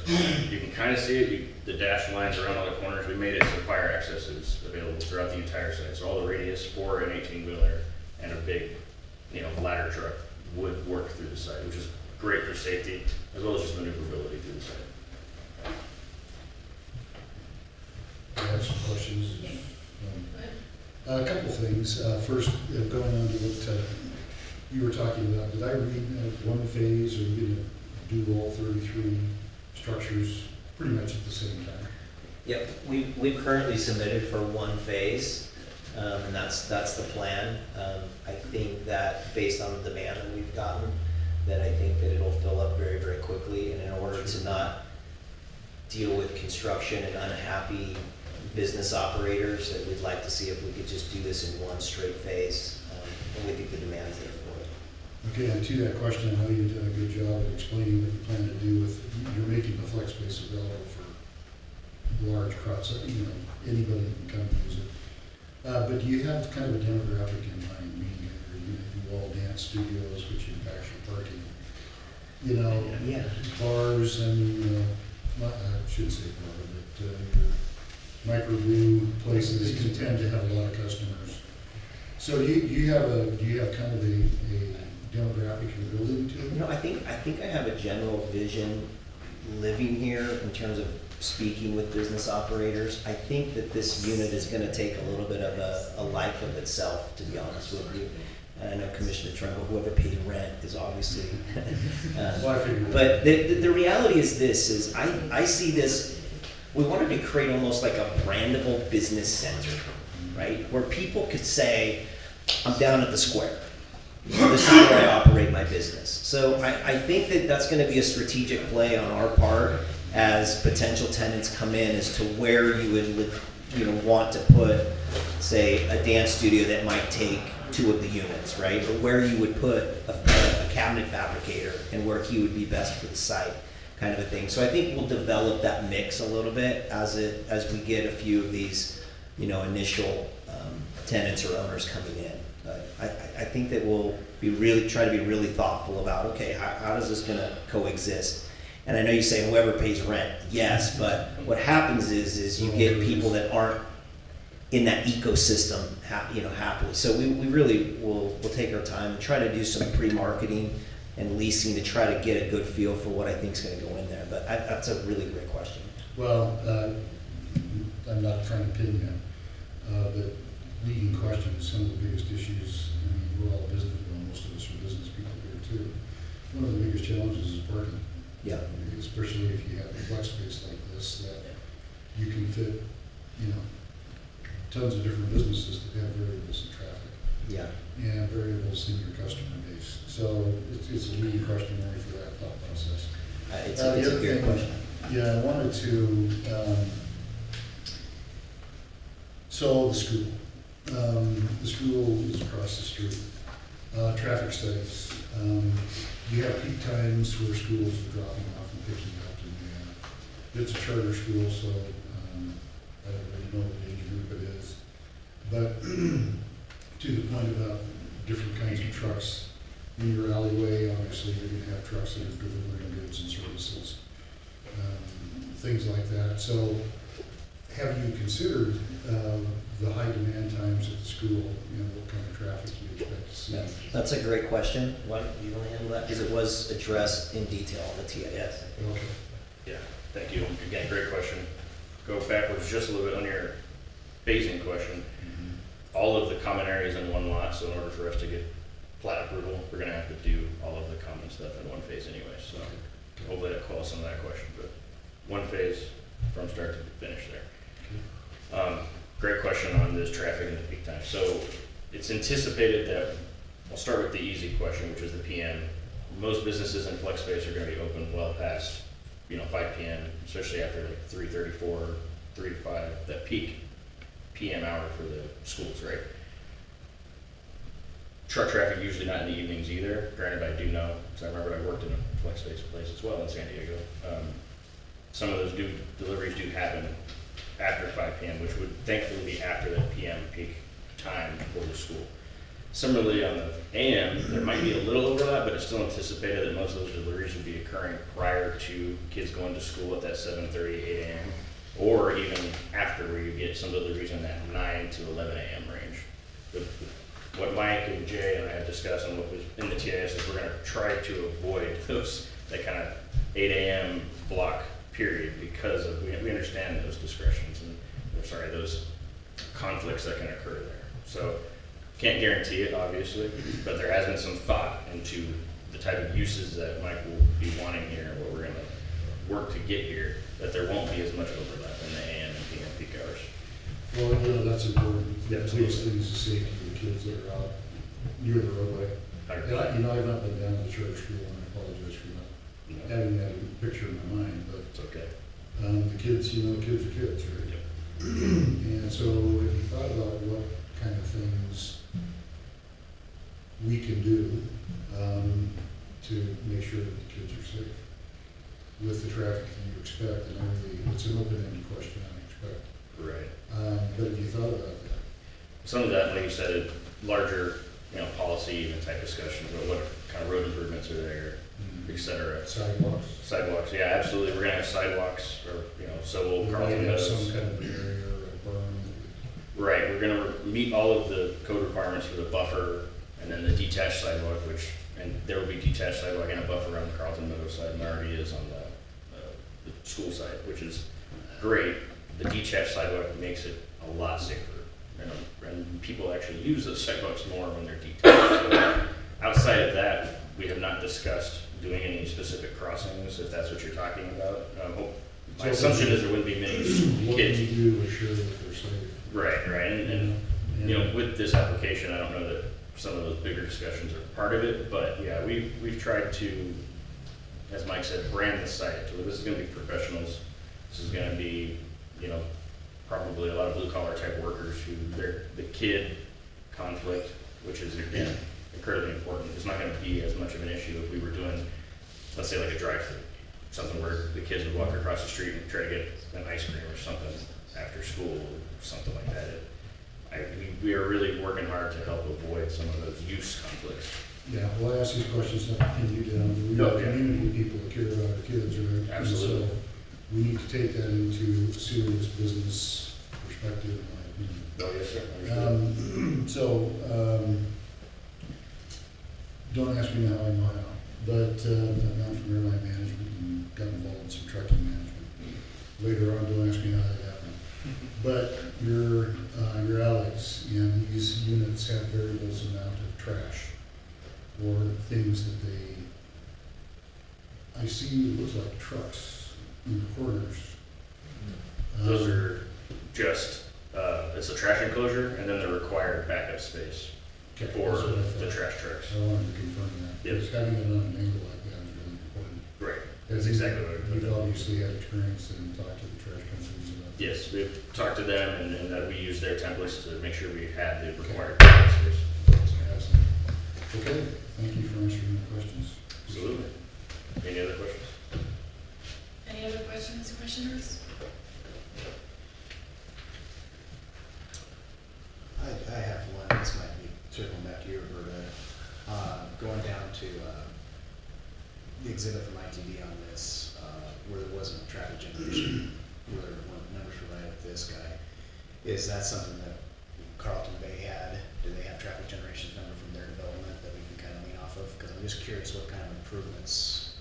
you can kind of see it, the dash lines around all the corners, we made it so fire access is available throughout the entire site. So all the radius for an 18-wheeler and a big, you know, ladder truck would work through the site, which is great for safety, as well as just maneuverability through the site. I have some questions. A couple of things. First, going on to what you were talking about, did I read one phase, or you gonna do all 33 structures pretty much at the same time? Yep, we've currently submitted for one phase, and that's the plan. I think that based on the demand that we've gotten, that I think that it'll fill up very, very quickly, and in order to not deal with construction and unhappy business operators, that we'd like to see if we could just do this in one straight phase, and we think the demand's there for it. Okay, and to that question, I know you did a good job of explaining what you plan to do with, you're making the flex space available for large crowds, you know, anybody can come and use it. But do you have kind of a demographic in mind, meaning are you gonna do all dance studios, which impacts your parking? You know, Yeah. bars and, I shouldn't say bar, but your microbrew places can tend to have a lot of customers. So do you have kind of a demographic you're building to? You know, I think I have a general vision living here in terms of speaking with business operators. I think that this unit is gonna take a little bit of a life of itself, to be honest with you. And I know Commissioner Trumbull, whoever paid rent is obviously, Well, I figured. but the reality is this, is I see this, we wanted to create almost like a brandable business center, right? Where people could say, I'm down at the square. This is where I operate my business. So I think that that's gonna be a strategic play on our part as potential tenants come in, as to where you would, you know, want to put, say, a dance studio that might take 2 of the units, right? Or where you would put a cabinet fabricator and where he would be best for the site, kind of a thing. So I think we'll develop that mix a little bit as we get a few of these, you know, initial tenants or owners coming in. But I think that we'll try to be really thoughtful about, okay, how is this gonna coexist? And I know you say whoever pays rent, yes, but what happens is you get people that aren't in that ecosystem, happily. So we really will take our time and try to do some pre-marketing and leasing to try to get a good feel for what I think is going to go in there. But that's a really great question. Well, I'm not trying to pin you, but leading questions, some of the biggest issues, I mean, we're all business, well, most of us are business people here too. One of the biggest challenges is parking. Yeah. Especially if you have a flex space like this, that you can fit, you know, tons of different businesses that have variables in traffic. Yeah. And variables in your customer base. So it's a leading question only for that thought process. It's The a other good thing, question. Yeah, I wanted to, so the school is across the street. Traffic studies. You have peak times where schools are dropping off and picking up, and it's a charter school, so I don't really know what age group it is. But to the point about different kinds of trucks in your alleyway, obviously you're gonna have trucks that are delivering goods and services, things like that. So have you considered the high demand times at the school, what kind of traffic you expect to see? That's a great question. Why don't you want to handle that? Because it was addressed in detail in the TIS. Okay. Yeah, thank you. Again, great question. Go backwards just a little bit on your phasing question. All of the common areas in one lot, so in order for us to get plat approval, we're gonna have to do all of the common stuff in one phase anyway, so hopefully that quells some of that question, but one phase from start to finish there. Great question on this traffic in the peak time. So it's anticipated that, I'll start with the easy question, which is the PM. Most businesses in flex space are gonna be open well past, 5 PM, especially after like 3:34, 3 to 5, that peak PM hour for the schools, right? Truck traffic usually not in the evenings either. Granted, I do know, because I remember I worked in a flex space place as well in San Diego. Some of those deliveries do happen after 5 PM, which would thankfully be after that PM peak time for the school. Similarly, on the AM, there might be a little overlap, but it's still anticipated that most of those deliveries would be occurring prior to kids going to school at that 7:30, 8 AM, or even after, where you get some deliveries in that 9 to 11 AM range. What Mike and Jay and I have discussed and what was in the TIS is we're gonna try to avoid that kind of 8 AM block period, because of, we understand those discretions and, those conflicts that can occur there. So, can't guarantee it, obviously, but there has been some thought into the type of uses that Mike will be wanting here, and what we're gonna work to get here, that there won't be as much overlap in the AM and PM peak hours. Well, that's important. Yeah, The absolutely. biggest thing is the safety of the kids that are out near the roadway. And I've not been down to the charter school, and I apologize for not having that picture in my mind, but It's okay. the kids, kids are kids, right? Yep. And so if you thought about what kind of things we can do to make sure that the kids are safe with the traffic that you expect, and it's an open-ended question, I expect. Right. But if you thought about that, Some of that, like you said, larger, policy even type discussions about what kind of road improvements are there, et cetera. sidewalks, Sidewalks, yeah, absolutely. We're gonna have sidewalks, or, so will we might Carlton have Meadows. some kind of area or a berm. Right, we're gonna meet all of the code requirements for the buffer, and then the detached sidewalk, and there will be detached sidewalk and a buffer on the Carlton Meadows side, and there already is on the school side, which is great. The detached sidewalk makes it a lot safer, and people actually use those sidewalks more when they're detached. So, outside of that, we have not discussed doing any specific crossings, if that's what you're talking about. My assumption is there wouldn't be many What kids. can you do to assure that they're safe? Right, and with this application, I don't know that some of those bigger discussions are part of it, but yeah, we've tried to, as Mike said, brand the site. So this is gonna be professionals. This is gonna be, probably a lot of blue collar type workers who the kid conflict, which is again incredibly important. It's not gonna be as much of an issue if we were doing, let's say, like a drive-through, something where the kids would walk across the street and try to get an ice cream or something after school or something like that. We are really working hard to help avoid some of those use conflicts. Yeah, well, I ask these questions not to pin you down, but we have Okay. community people that care about our kids, right? And Absolutely. so we need to take that into a serious business perspective, in my opinion. Oh, yes, sir. Understood. Don't ask me how I know how, but I've gone from airline management and got involved in some trucking management. Later on, don't ask me how that happened. But your alleys and these units have variables amount of trash or things that I see, it looks like trucks in the corners. Those are just, it's a trash enclosure and then the required backup space Okay, for that's what I the thought. trash trucks. I wanted to confirm that. Yep. Because having it on an angle like that is really important. Right, that's exactly what we're You've obviously had experience and talked to the trash companies about that. Yes, we've talked to them and that we use their templates to make sure we have the required backup space. Absolutely. Okay, thank you for answering my questions. Absolutely. Any other questions? Any other questions, commissioners? I have one, this might be circling back to you, Roberta. Going down to the exhibit from ITD on this, where there wasn't traffic generation, where there weren't numbers provided with this guy. Is that something that Carlton Bay had? Do they have traffic generation number from their development that we can kind of lean off of? Because I'm just curious what kind of improvements,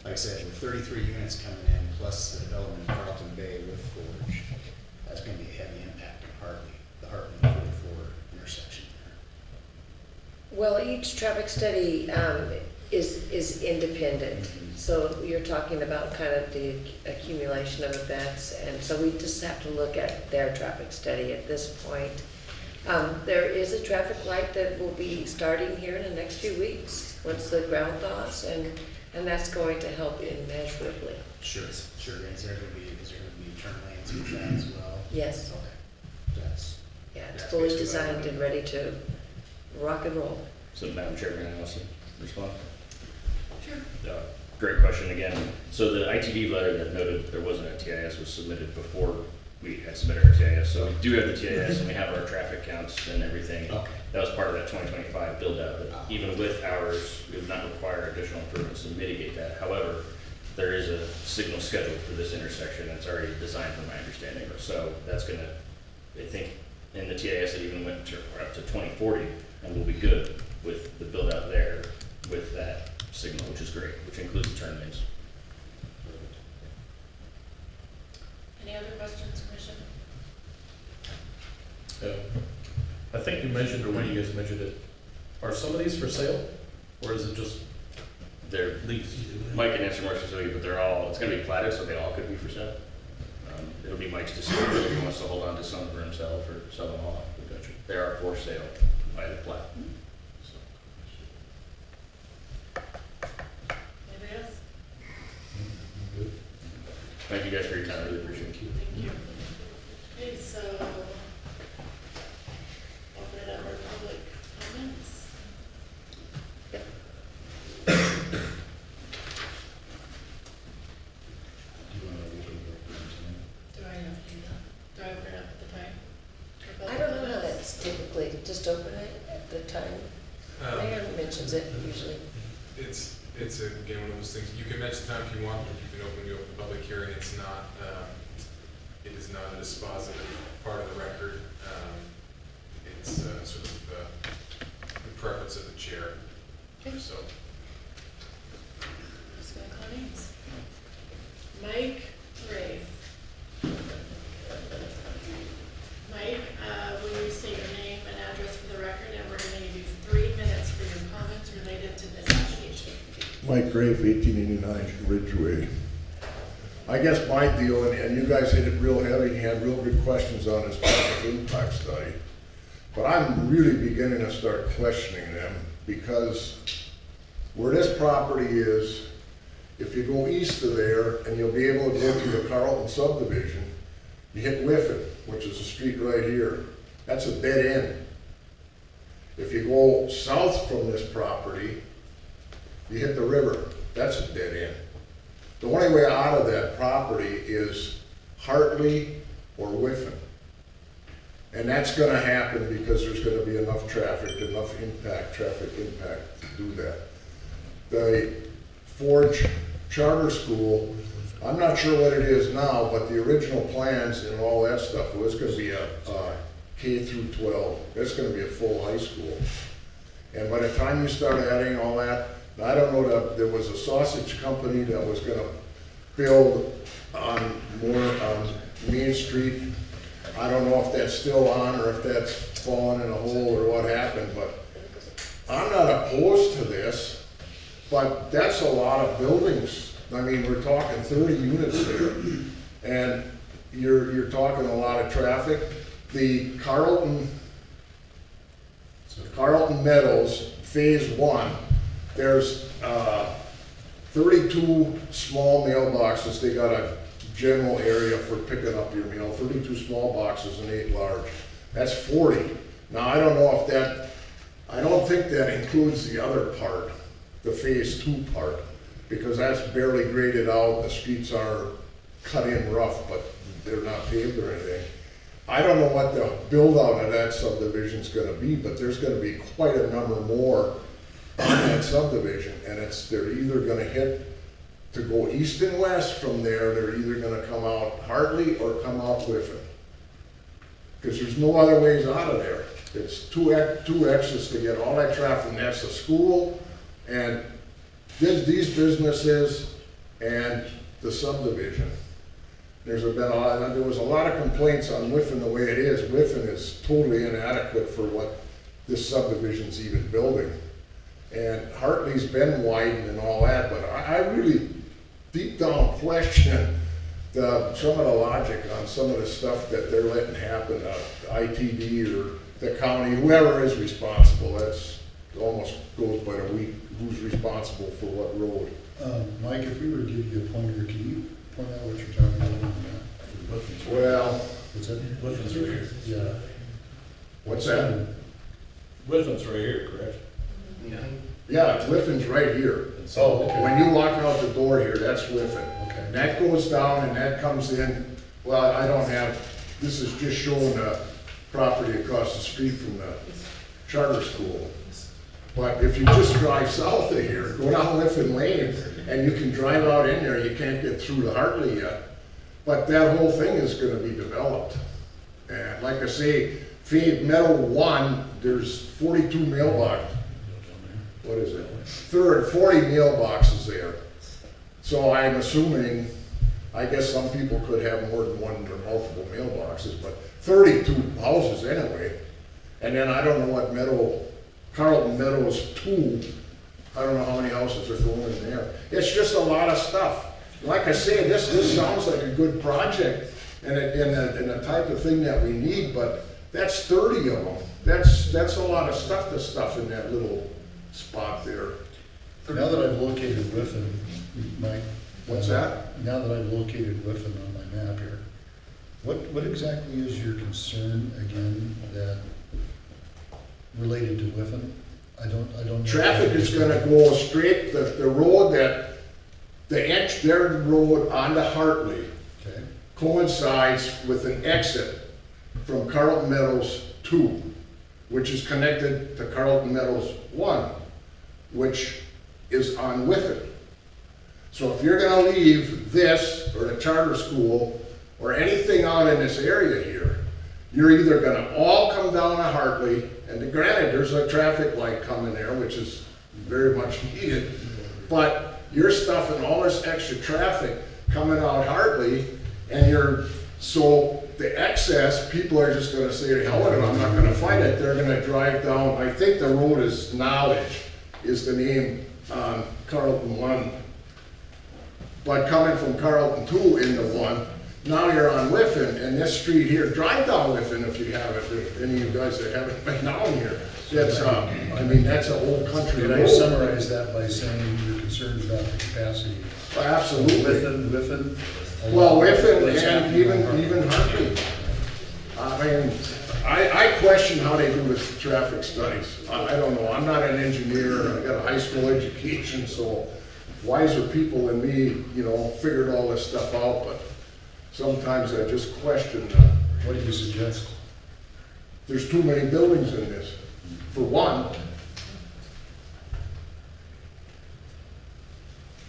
like I said, with 33 units coming in, plus the development in Carlton Bay with Forge, that's gonna be a heavy impact on Hartley, the Hartley 44 intersection there. Well, each traffic study is independent. So you're talking about kind of the accumulation of events, and so we just have to look at their traffic study at this point. There is a traffic light that will be starting here in the next few weeks, once the ground thaws, and that's going to help immeasurably. Sure. Is there gonna be turn lanes with that as well? Yes, Okay. yeah, it's That's fully basically what I designed wanted. and ready to rock and roll. So Madam Chair, can I also respond? Sure. Great question again. So the ITD letter that noted there wasn't a TIS was submitted before we had submitted our TIS. So we do have the TIS and we have our traffic counts and everything. Okay. That was part of that 2025 build out. But even with ours, we would not require additional improvements to mitigate that. However, there is a signal scheduled for this intersection that's already designed from my understanding. So that's gonna, I think, in the TIS it even went to, up to 2040 and we'll be good with the build out there with that signal, which is great, which includes the turn lanes. Any other questions, Commission? I think you mentioned, or when you guys mentioned it, are some of these for sale? Or is it just They're, lease? Mike can answer more specifically, but they're all, it's gonna be platted, so they all could be for sale. It'll be Mike's decision if he wants to hold on to some for himself or sell them all. Gotcha. They are for sale by the plat. Anybody else? Thank you guys for your time, really appreciate it. Thank you. Okay, so open it up for public comments. Do you want to open it Do I have to do that? Do I open it up at the time? for I public don't know how comments? that's typically, just open it at the time. Mayor mentions it usually. It's again, one of those things, you can mention time if you want, but you can open the public hearing, it's not, it is not a dispositive part of the record. It's sort of the preference of the chair, Okay. so. Just gonna call names. Mike Rafe. Mike, will you state your name and address for the record, and we're gonna give you 3 minutes for your comments related to this application. Mike Grafe, 1889 Ridgeway. I guess my deal, and you guys hit it real heavy, you had real good questions on this traffic impact study, but I'm really beginning to start questioning them, because where this property is, if you go east of there, and you'll be able to go to the Carlton subdivision, you hit Whiffin, which is a street right here. That's a dead end. If you go south from this property, you hit the river. That's a dead end. The only way out of that property is Hartley or Whiffin. And that's gonna happen because there's gonna be enough traffic traffic impact to do that. The Forge Charter School, I'm not sure what it is now, but the original plans and all that stuff was gonna be a K through 12. It's gonna be a full high school. And by the time you start adding all that, I don't know, there was a sausage company that was gonna build on Main Street. I don't know if that's still on or if that's fallen in a hole or what happened, but I'm not opposed to this, but that's a lot of buildings. I mean, we're talking 30 units there, and you're talking a lot of traffic. The Carlton Meadows, Phase 1, there's 32 small mailboxes. They got a general area for picking up your mail, 32 small boxes and 8 large. That's 40. Now, I don't know if I don't think that includes the other part, the Phase 2 part, because that's barely graded out. The streets are cut in rough, but they're not paved or anything. I don't know what the build out of that subdivision's gonna be, but there's gonna be quite a number more on that subdivision, and they're either gonna hit to go east and west from there, they're either gonna come out Hartley or come out Whiffin. Because there's no other ways out of there. It's two exits to get all that traffic, and that's the school, and these businesses, and the subdivision. There was a lot of complaints on Whiffin the way it is. Whiffin is totally inadequate for what this subdivision's even building. And Hartley's been widened and all that, but I really deep down question some of the logic on some of the stuff that they're letting happen, ITD or the county, whoever is responsible. That's almost goes by the week, who's responsible for what road. Mike, if we were to give you a pointer, can you point out what you're talking about on the map? Well, What's that? Clifton's right here. Yeah. what's that? Clifton's right here, correct? Yeah, Clifton's right here. Oh, okay. When you walk out the door here, that's Clifton. Okay. And that goes down and that comes in, well, I don't have, this is just showing the property across the street from the charter school. But if you just drive south of here, go down Liffin Lane, and you can drive out in there, you can't get through to Hartley yet. But that whole thing is gonna be developed. And like I say, Meadow 1, there's 42 mailboxes. What is it? 40 mailboxes there. So I'm assuming, I guess some people could have more than one or multiple mailboxes, but 32 houses anyway. And then I don't know what Carlton Meadows 2, I don't know how many houses are going in there. It's just a lot of stuff. Like I say, this sounds like a good project and the type of thing that we need, but that's 30 of them. That's a lot of stuff to stuff in that little spot there. Now that I've located Whiffen, Mike. What's that? Now that I've located Whiffen on my map here, what exactly is your concern again that related to Whiffen? I don't know. Traffic is gonna go straight, the road their road onto Hartley Okay, coincides with an exit from Carlton Meadows 2, which is connected to Carlton Meadows 1, which is on Whiffen. So if you're gonna leave this or the charter school or anything out in this area here, you're either gonna all come down to Hartley, and granted, there's a traffic light coming there, which is very much needed, but you're stuffing all this extra traffic coming out Hartley, and so the excess, people are just gonna say, hell with it, I'm not gonna fight it, they're gonna drive down, I think the road is Knowledge, is the name on Carlton 1. But coming from Carlton 2 into 1, now you're on Liffin, and this street here, drive down Liffin if you haven't, if any of you guys that haven't been down here. That's, I mean, that's an old country could I road. summarize that by saying you're concerned about the capacity? Absolutely. Whiffen? Well, Liffin and even Hartley. I mean, I question how they do the traffic studies. I don't know, I'm not an engineer, I got a high school education, so wiser people than me, figured all this stuff out, but sometimes I just question, What do you suggest? there's too many buildings in this, for one.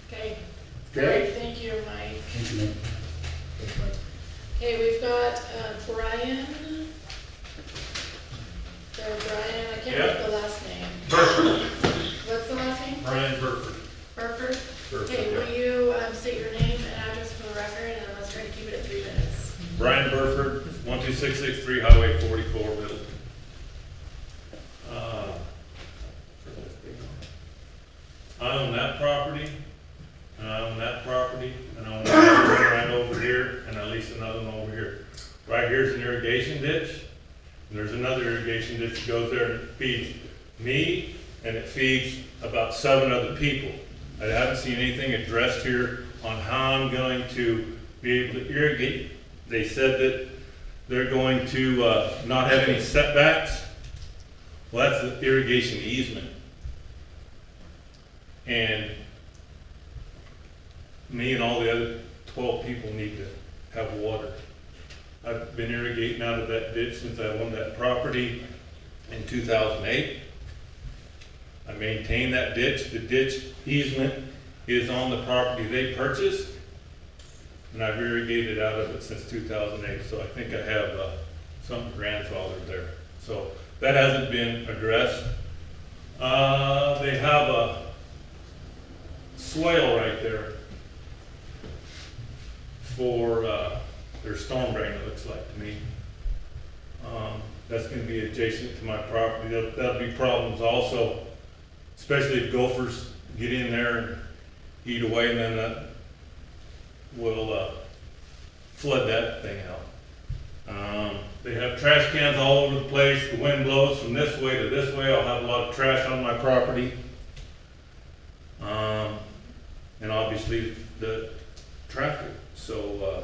Okay. Okay. Thank you, Mike. Thank you, Mike. Okay, we've got Brian. So Brian, I can't remember the last name. Burford. What's the last name? Brian Burford. Burford? Burford, Okay, yeah. will you state your name and address for the record, and let's try to keep it at 3 minutes. Brian Burford, 12663 Highway 44, Middleton. I own that property, and I own that property, and I own another one right over here, and I lease another one over here. Right here's an irrigation ditch, and there's another irrigation ditch that goes there and it feeds me, and it feeds about 7 other people. I haven't seen anything addressed here on how I'm going to be able to irrigate. They said that they're going to not have any setbacks. Well, that's the irrigation easement. And me and all the other 12 people need to have water. I've been irrigating out of that ditch since I owned that property in 2008. I maintain that ditch. The ditch easement is on the property they purchased, and I've irrigated out of it since 2008, so I think I have some grandfathered there. So that hasn't been addressed. They have a swale right there for their storm drain, it looks like to me. that's gonna be adjacent to my property. That'll be problems also, especially if gophers get in there and eat away, and then that will flood that thing out. They have trash cans all over the place. The wind blows from this way to this way. I'll have a lot of trash on my property. And obviously the traffic. So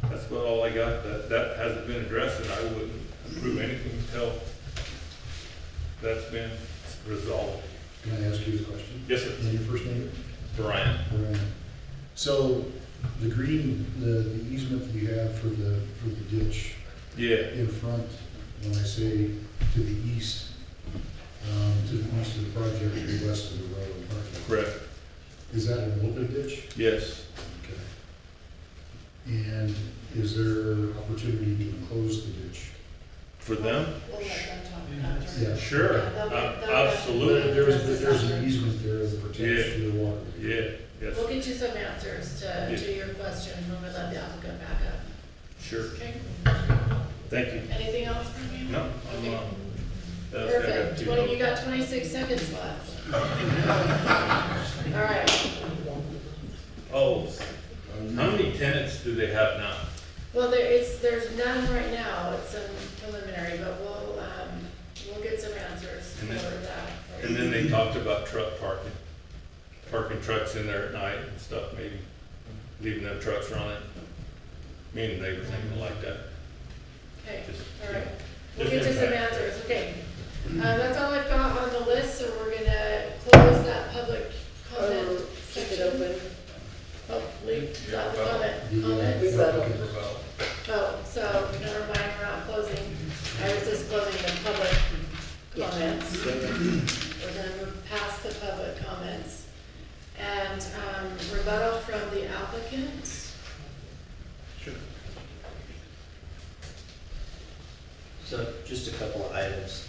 that's about all I got. That hasn't been addressed, and I wouldn't approve anything until that's been resolved. Can I ask you a question? Yes, sir. And your first name? Brian. Brian. So the the easement that you have for the ditch Yeah. in front, when I say to the east of the project, to the west of the road and parking. Correct. Is that an open ditch? Yes. Okay. And is there opportunity to enclose the ditch? For them? We'll let them talk after. Yeah. Sure. Yeah, they'll get- Absolutely. There's an easement there that pertains Yeah. to the water. Yeah. Yes. We'll get you some answers to your questions when we let the applicant back up. Sure. Okay? Thank you. Anything else from you? No. Okay. That's what I got Perfect. to- You got 26 seconds left. All right. Oh, how many tenants do they have now? Well, there's none right now. It's preliminary, but we'll get some answers for And then- that. And then they talked about truck parking trucks in there at night and stuff, maybe leaving them trucks running. Me and the neighbors ain't gonna like that. Okay, Just- all right. We'll get you some answers, okay. That's all I've got on the list, so we're gonna close that public comment Keep it section. open. Oh, Luke, got the comments? Rebuttal. Oh, so never mind, we're not closing. I was just closing the public comments. We're gonna move past the public comments. And rebuttal from the applicant. So just a couple of items.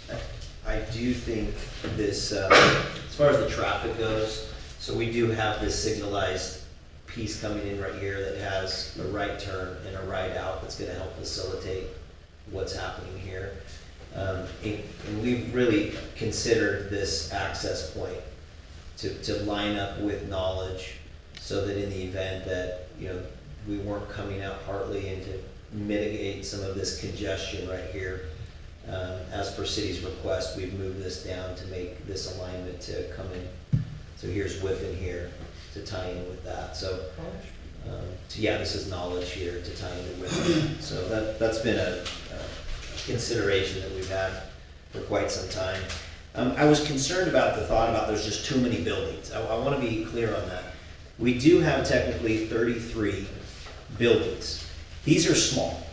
I do think this, as far as the traffic goes, so we do have this signalized piece coming in right here that has a right turn and a right out that's gonna help facilitate what's happening here. And we've really considered this access point to line up with knowledge so that in the event that, we weren't coming out partly and to mitigate some of this congestion right here. As per city's request, we've moved this down to make this alignment to come in. So here's Whiffen here to tie in with that. So, this is knowledge here to tie into Whiffen. So that's been a consideration that we've had for quite some time. I was concerned about the thought about there's just too many buildings. I want to be clear on that. We do have technically 33 buildings. These are small.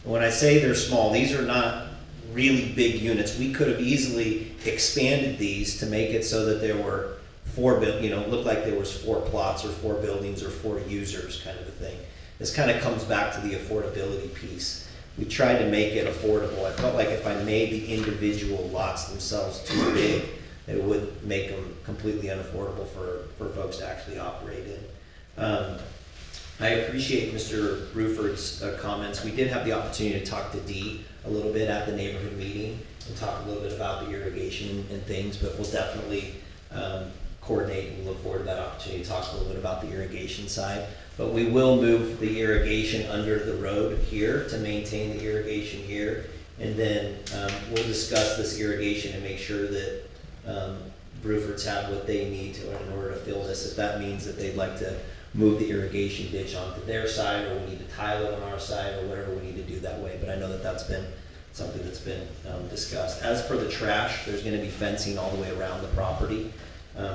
When I say they're small, these are not really big units. We could have easily expanded these to make it so that there were looked like there was 4 plots or 4 buildings or 4 users kind of a thing. This kind of comes back to the affordability piece. We tried to make it affordable. I felt like if I made the individual lots themselves too big, it would make them completely unaffordable for folks to actually operate in. I appreciate Mr. Ruford's comments. We did have the opportunity to talk to Dee a little bit at the neighborhood meeting and talk a little bit about the irrigation and things, but we'll definitely coordinate and look forward to that opportunity to talk a little bit about the irrigation side. But we will move the irrigation under the road here to maintain the irrigation here. And then we'll discuss this irrigation and make sure that Brufords have what they need in order to fill this. If that means that they'd like to move the irrigation ditch onto their side, or we need to tile it on our side, or whatever we need to do that way. But I know that that's been something that's been discussed. As for the trash, there's gonna be fencing all the way around the property.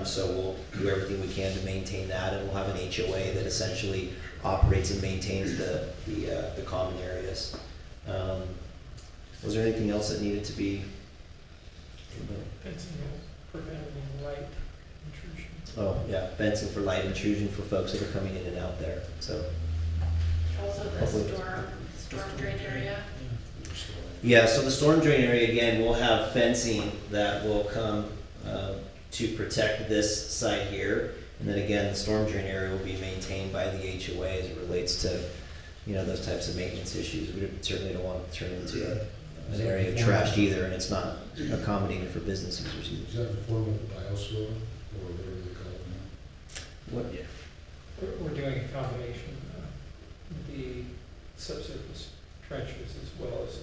So we'll do everything we can to maintain that, and we'll have an HOA that essentially operates and maintains the common areas. Was there anything else that needed to be? Fencing preventing light intrusion. Oh, yeah, fencing for light intrusion for folks that are coming in and out there, so. Also the storm drain area. Yeah, so the storm drain area, again, we'll have fencing that will come to protect this site here. And then again, the storm drain area will be maintained by the HOA as it relates to, those types of maintenance issues. We certainly don't want to turn into an area trashed either, and it's not accommodating for business users Is either. that in the form of a bioswale, or whatever they call it now? What, Yeah. We're doing a combination, the subsurface trenches as well as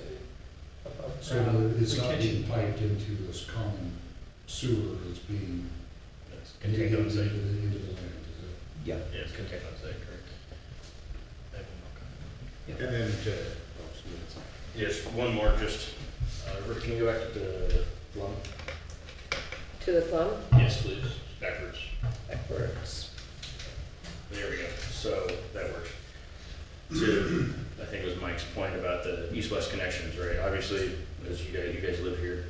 above So ground it's not being retention pipe. piped into this common sewer, it's being It's contained contained into on the, site. into the land, is it? yeah. Yeah, it's contained on site, correct. And then to, oh, so it's- Yes, one more, just, Roberta, can you go back to the plum? To the thumb, Yes, please, backwards. backwards. There we go, so that works. To, I think it was Mike's point about the east-west connections, right? Obviously, as you guys live here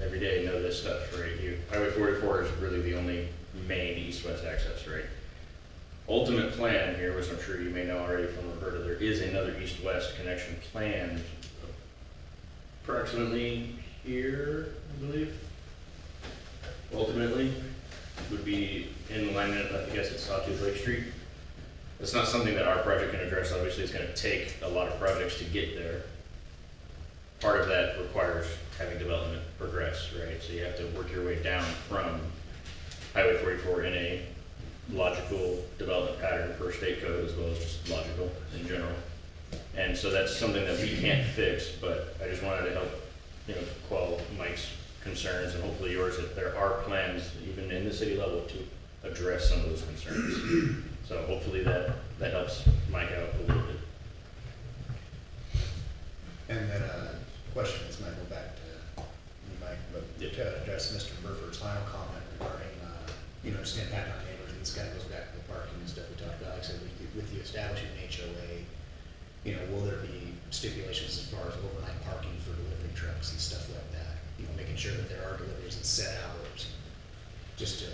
every day, know this stuff, right? Highway 44 is really the only main east-west access, right? Ultimate plan here, which I'm sure you may know already from Roberta, there is another east-west connection planned approximately here, I believe. Ultimately, would be in alignment, I guess it's Sawtooth Lake Street. It's not something that our project can address, obviously, it's gonna take a lot of projects to get there. Part of that requires having development progress, right? So you have to work your way down from Highway 44 in a logical development pattern per state code, as well as just logical in general. And so that's something that we can't fix, but I just wanted to help, quell Mike's concerns and hopefully yours, that there are plans, even in the city level, to address some of those concerns. So hopefully that helps Mike out a little bit. And then question, this might go back to you, Mike, but Yep. to address Mr. Burford's final comment regarding, just impact on neighbors, and this kind of goes back to the parking and stuff we talked about, like I said, with the establishing HOA, will there be stipulations as far as overnight parking for delivery trucks and stuff like that? Making sure that there are deliveries at set hours, just to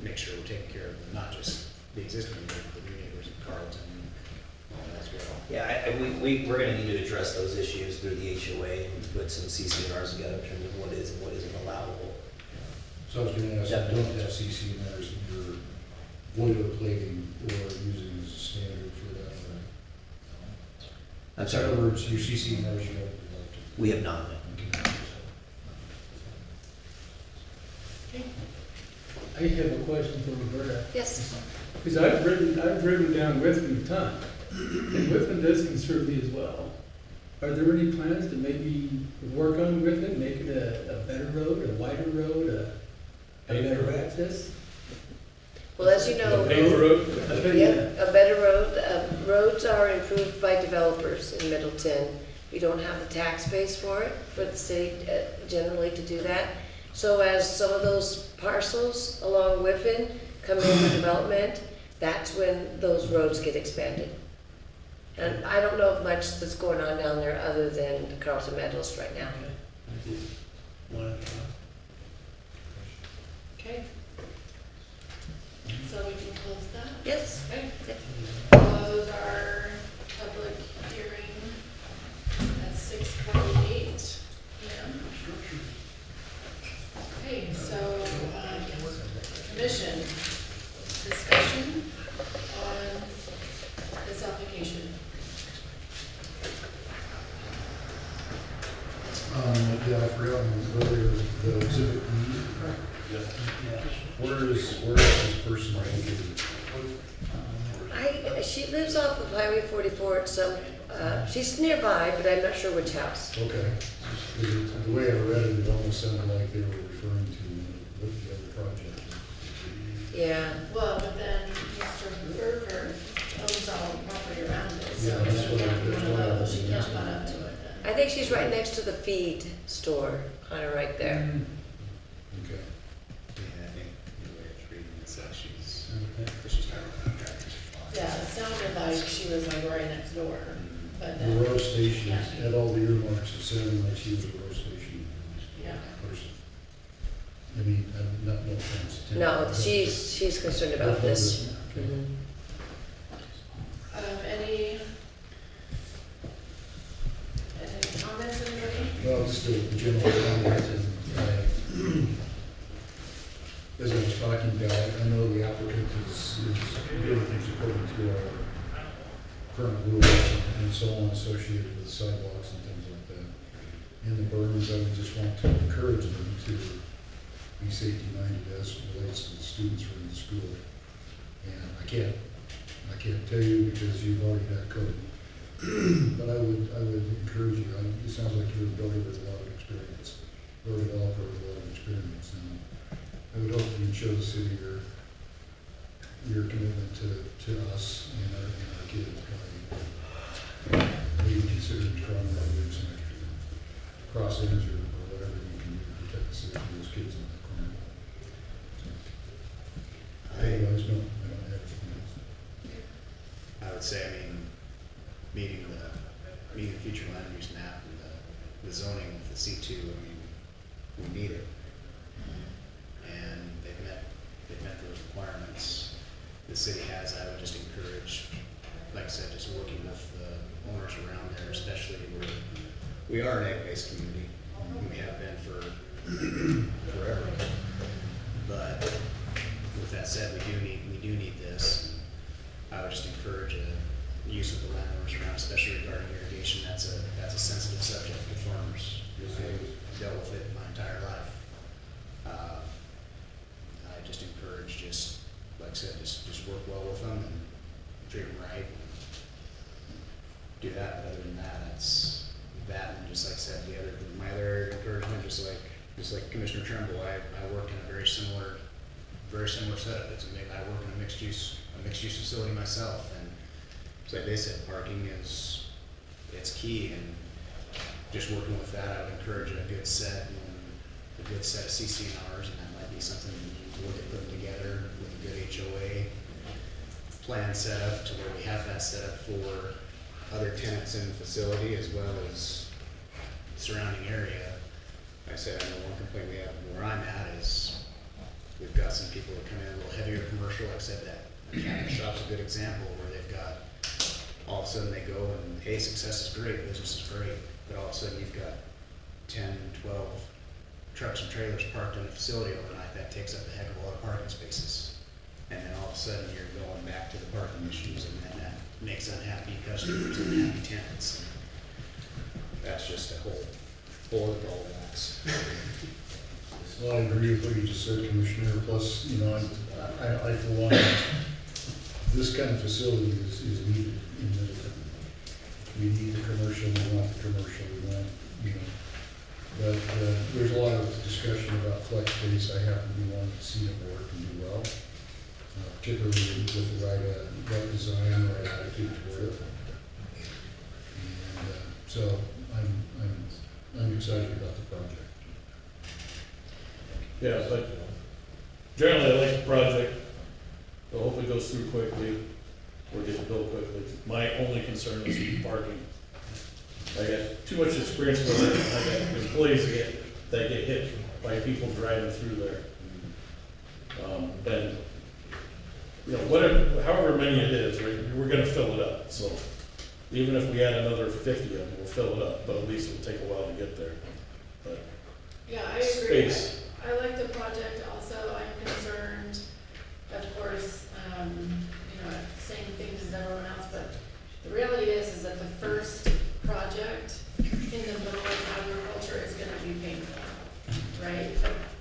make sure we're taking care of them, not just the existing neighbors, but the new neighbors in Carlton and all that as well. Yeah, we're gonna need to address those issues through the HOA and put some CCNRs together in terms of what is and what isn't allowable. So I was gonna ask, Definitely. don't have CCNRs that you're boilerplating or using as a standard for that, right? I'm In sorry, other words, your CCNRs you haven't developed. we have not. Okay. I have a question for Roberta, Yes. because I've driven down Whitman a ton, and Whitman does concern me as well. Are there any plans to maybe work on Whitman, make it a better road, a wider road, a better access? Well, as you know. Paved road? Yep, a better road. Roads are improved by developers in Middleton. We don't have the tax base for it, for the city generally to do that. So as some of those parcels along Whiffen come into development, that's when those roads get expanded. And I don't know of much that's going on down there other than Carlton Meadows right now. Okay. So we can close that? Yes? Okay. Close our public hearing at 6:48 p.m. Okay, so, commission discussion on this application. Yeah, I forgot earlier, the exhibit E. Where is this person located? She lives off of Highway 44 at some, she's nearby, but I'm not sure which house. Okay. The way I read it, it almost sounded like they were referring to the other project. Yeah. Well, but then Mr. Burford owns all the property around it, so Yeah, that's she what I- can't be that's one what I of those, was she can't asking. run up to it then. I think she's right next to the feed store, kind of right there. Okay. Yeah, I think the way it's reading it says she's talking about tractors. Yeah, it sounded like she was like right next door, but The then, road station had all the earmarks, it sounded like she was a road station yeah. person. I mean, not no offense. No, she's concerned about this. Okay. Mhm. Any comments, anybody? Well, just a general comment, and, as I was talking about, I know the applicant is doing things according to our current rules and so on associated with sidewalks and things like that. in the berms, I would just want to encourage them to be safety-minded as it relates to the students who are in the school. And I can't tell you because you've already got code. But I would encourage you, it sounds like you're a builder with a lot of experience, or a developer with a lot of experience. And I would hope you can show the city your commitment to us and our kids by maybe considering trying to move some extra crossings or whatever you can do to protect the safety of those kids in that corner. Otherwise, no, I don't have anything else. I would say, I mean, meeting the future land use map and the zoning with the C2, I mean, we need it. And they've met those requirements the city has. I would just encourage, like I said, just working with the owners around there, especially where we are an ag-based community. We have been for forever. But with that said, we do need this. I would just encourage a use of the landowners around, especially regarding irrigation. That's a sensitive subject for farmers. I've dealt with it my entire life. I just encourage, just like I said, just work well with them and treat them right. Do that. But other than that, that's that. And just like I said, my other encouragement, just like Commissioner Trimble, I work in a very similar setup. I work in a mixed use facility myself, and it's like they said, parking it's key. And just working with that, I would encourage a good set of CC&Rs, and that might be something you look at putting together with a good HOA plan set up to where we have that set up for other tenants in the facility as well as surrounding area. Like I said, I know one complaint we have where I'm at is we've got some people that come in a little heavier commercial. Like I said, that mechanic shop's a good example where they've got, all of a sudden they go and, hey, success is great, business is great, but all of a sudden you've got 10, 12 trucks and trailers parked in the facility overnight. That takes up a heck of a lot of parking spaces. And then all of a sudden you're going back to the parking issues, and then that makes unhappy customers, unhappy tenants. And that's just a whole other ball of wax. Well, I agree with what you just said, Commissioner. Plus, I for one, this kind of facility is needed in Middleton. We need the commercial, we want the commercial, we want, But there's a lot of discussion about flex space. I happen to be one to see it work and do well, particularly with the right design, right attitude toward it. And so I'm excited about the project. Yeah, but generally I like the project. I hope it goes through quickly or gets built quickly. My only concern is the parking. I got too much experience with it. I got employees that get hit by people driving through there. And however many it is, right, we're gonna fill it up. So even if we add another 50 of them, we'll fill it up, but at least it'll take a while to get there. But Yeah, I agree. space. I like the project also. I'm concerned, of course, saying things as everyone else, but the reality is that the first project in the middle of agriculture is gonna be painful, right?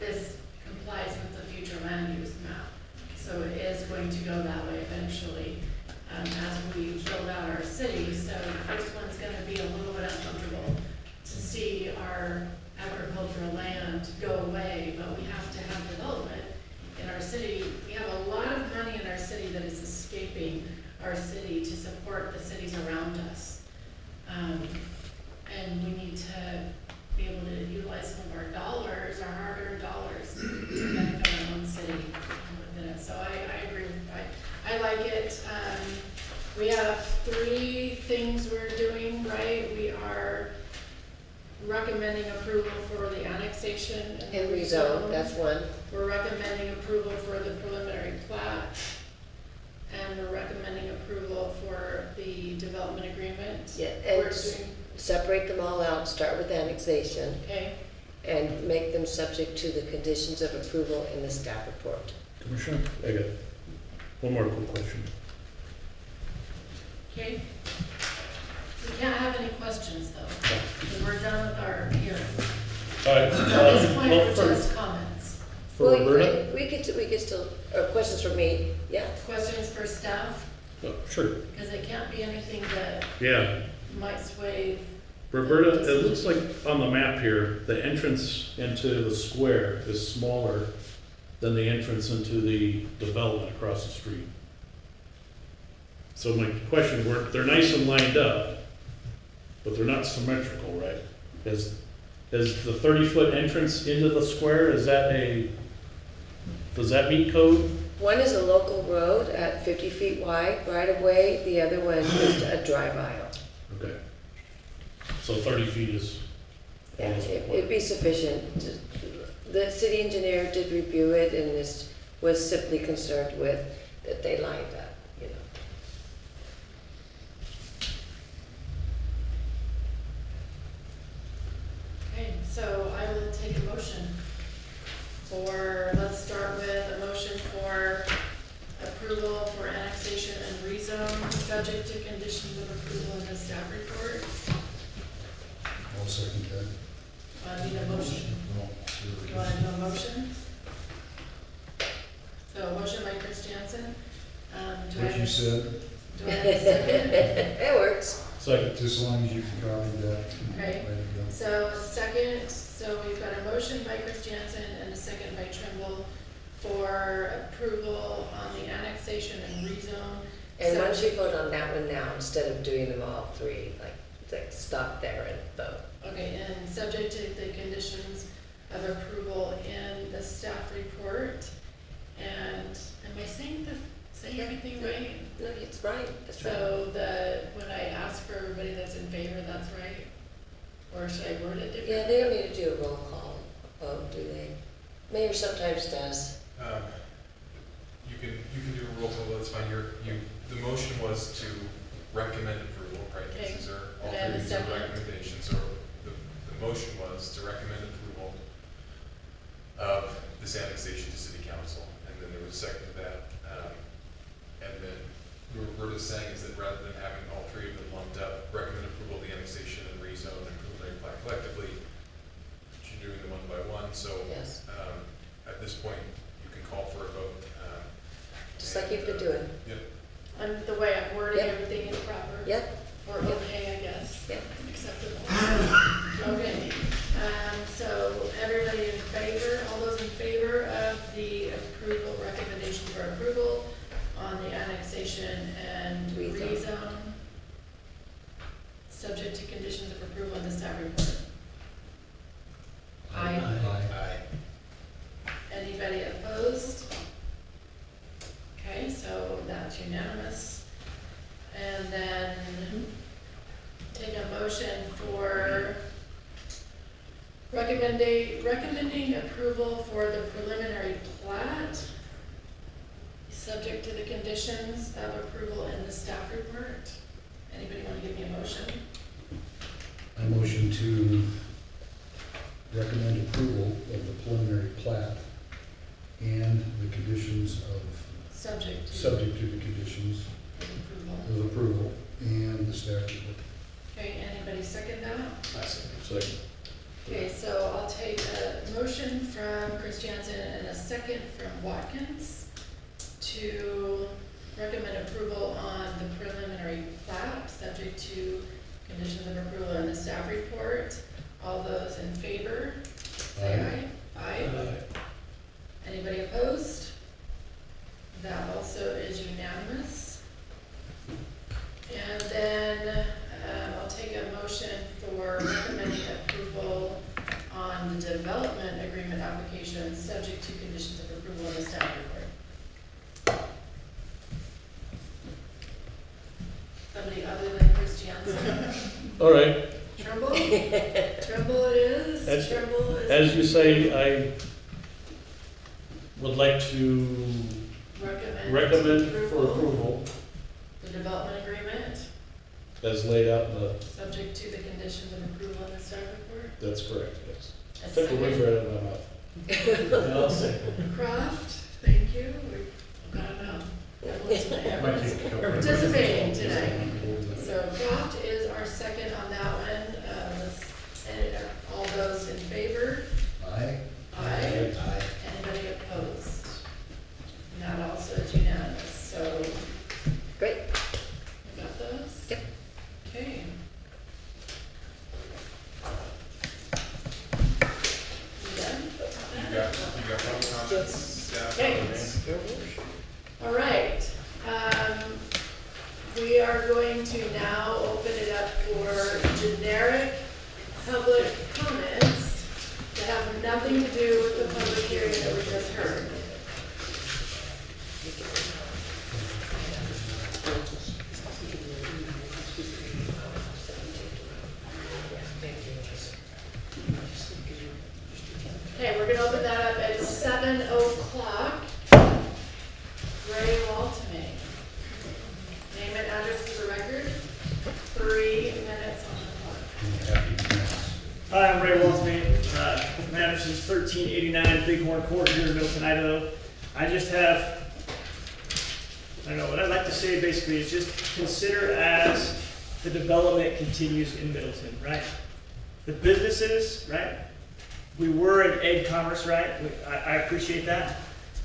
This complies with the future land use map. So it is going to go that way eventually, as we build out our city. So the first one's gonna be a little bit uncomfortable to see our agricultural land go away, but we have to have development in our city. We have a lot of money in our city that is escaping our city to support the cities around us. And we need to be able to utilize some of our dollars, our hard-earned dollars, to benefit our own city within it. So I agree with that. I like it. We have 3 things we're doing, right? We are recommending approval for the annexation And rezone, that's one. We're recommending approval for the preliminary plat, and we're recommending approval for the development agreement. Yeah, We're and doing, separate them all out, start with annexation, okay, and make them subject to the conditions of approval in the staff report. Commissioner, I got one more quick question. okay, We can't have any questions though, because we're done with our hearing. All right, At this point, well, we're for, just comments. for Roberta? We could still, questions for me, yeah. Questions for staff, Oh, sure, because it can't be anything that yeah. might sway. Roberta, it looks like on the map here, the entrance into the square is smaller than the entrance into the development across the street. So my question, they're nice and lined up, but they're not symmetrical, right? Is the 30-foot entrance into the square, does that meet code? One is a local road at 50 feet wide, right of way, the other one is a drive aisle. Okay. So 30 feet is Yeah, almost it'd be sufficient. The city engineer did review it and was simply concerned with that they lined up, you know. Okay, so I will take a motion let's start with a motion for approval for annexation and rezone, subject to conditions of approval in the staff report. I'll second that. I need a motion. You want to do a motion? So a motion by Chris Jansen. Do I What have- you said, Do I have a second? It works. second. just as long as you can copy that. Okay. Ready to go. So second, so we've got a motion by Chris Jansen and a second by Trimble for approval on the annexation and rezone. And why don't you vote on that one now instead of doing them all three, like stop there and vote. Okay, and subject to the conditions of approval in the staff report. And am I saying everything right? No, it's right, that's right. So when I ask for everybody that's in favor, that's right? Or should I word it differently? Yeah, they don't need to do a roll call vote, do they? Mayor sometimes does. You can do a roll call, that's fine, the motion was to recommend approval, right? Okay. These are, all And then three of these are second. recommendations, so the motion was to recommend approval of this annexation to city council, and then there was a second to that. And then what we're just saying is that rather than having all three of them lumped up, recommend approval of the annexation and rezone and preliminary plat collectively, you're doing them one by one, so Yes, at this point, you can call for a vote. just like you've been doing. Yep. And the way I'm wording Yep. everything is proper? Yep, Or okay, I guess. yep. Acceptable. Okay, so everybody in favor, all those in favor of the approval, recommendation for approval on the annexation and Rezone. rezone, subject to conditions of approval in the staff report? Aye. Aye. Anybody opposed? Okay, so that's unanimous. And then take a motion for recommending approval for the preliminary plat, subject to the conditions of approval in the staff report. Anybody want to give me a motion? I motion to recommend approval of the preliminary plat and the conditions Subject to subject to the conditions approval. of approval and the staff report. Okay, anybody second that? I second. Second. Okay, so I'll take a motion from Chris Jansen and a second from Watkins to recommend approval on the preliminary plat, subject to conditions of approval in the staff report. All those in favor, say aye. Aye. Anybody opposed? That also is unanimous. And then I'll take a motion for recommending approval on the development agreement application, subject to conditions of approval in the staff report. Somebody other than Chris Jansen? All right, Trimble? Trimble it is? As- Trimble is? as you say, I would like to recommend for approval The development agreement, as laid out in the, subject to the conditions of approval in the staff report. that's correct, yes. A Took a whiff second. right out of my mouth. I'll second. Croft, thank you. We've got everyone's participating tonight. So Croft is our second. Staff Okay. comments. All right, we are going to now open it up for generic public comments that have nothing to do with the public hearing that we just heard. Okay, we're gonna open that up at 7:00. Ray Waltman. Name and address for the record. 3 minutes on the clock. Hi, I'm Ray Waltman. My address is 1389 Bighorn Court here in Middleton, Idaho. I just have, I don't know, what I'd like to say basically is just consider as the development continues in Middleton, right? The businesses, right? We were in egg commerce, right? I appreciate that.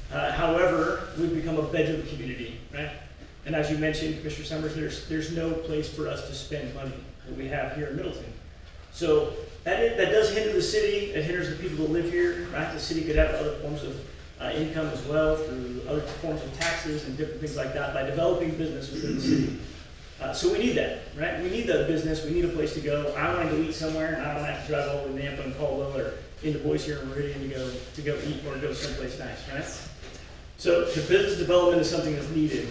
However, we've become a bedroom community, right? And as you mentioned, Mr. Summers, there's no place for us to spend money that we have here in Middleton. So that does hinder the city, it hinders the people that live here, right? The city could have other forms of income as well through other forms of taxes and different things like that by developing business within the city. So we need that, right? We need the business, we need a place to go. I want to go eat somewhere, and I don't have to drive all the way to Nampa and Caldwell or into Boise or Meridian to go eat or go someplace nice, right? So the business development is something that's needed.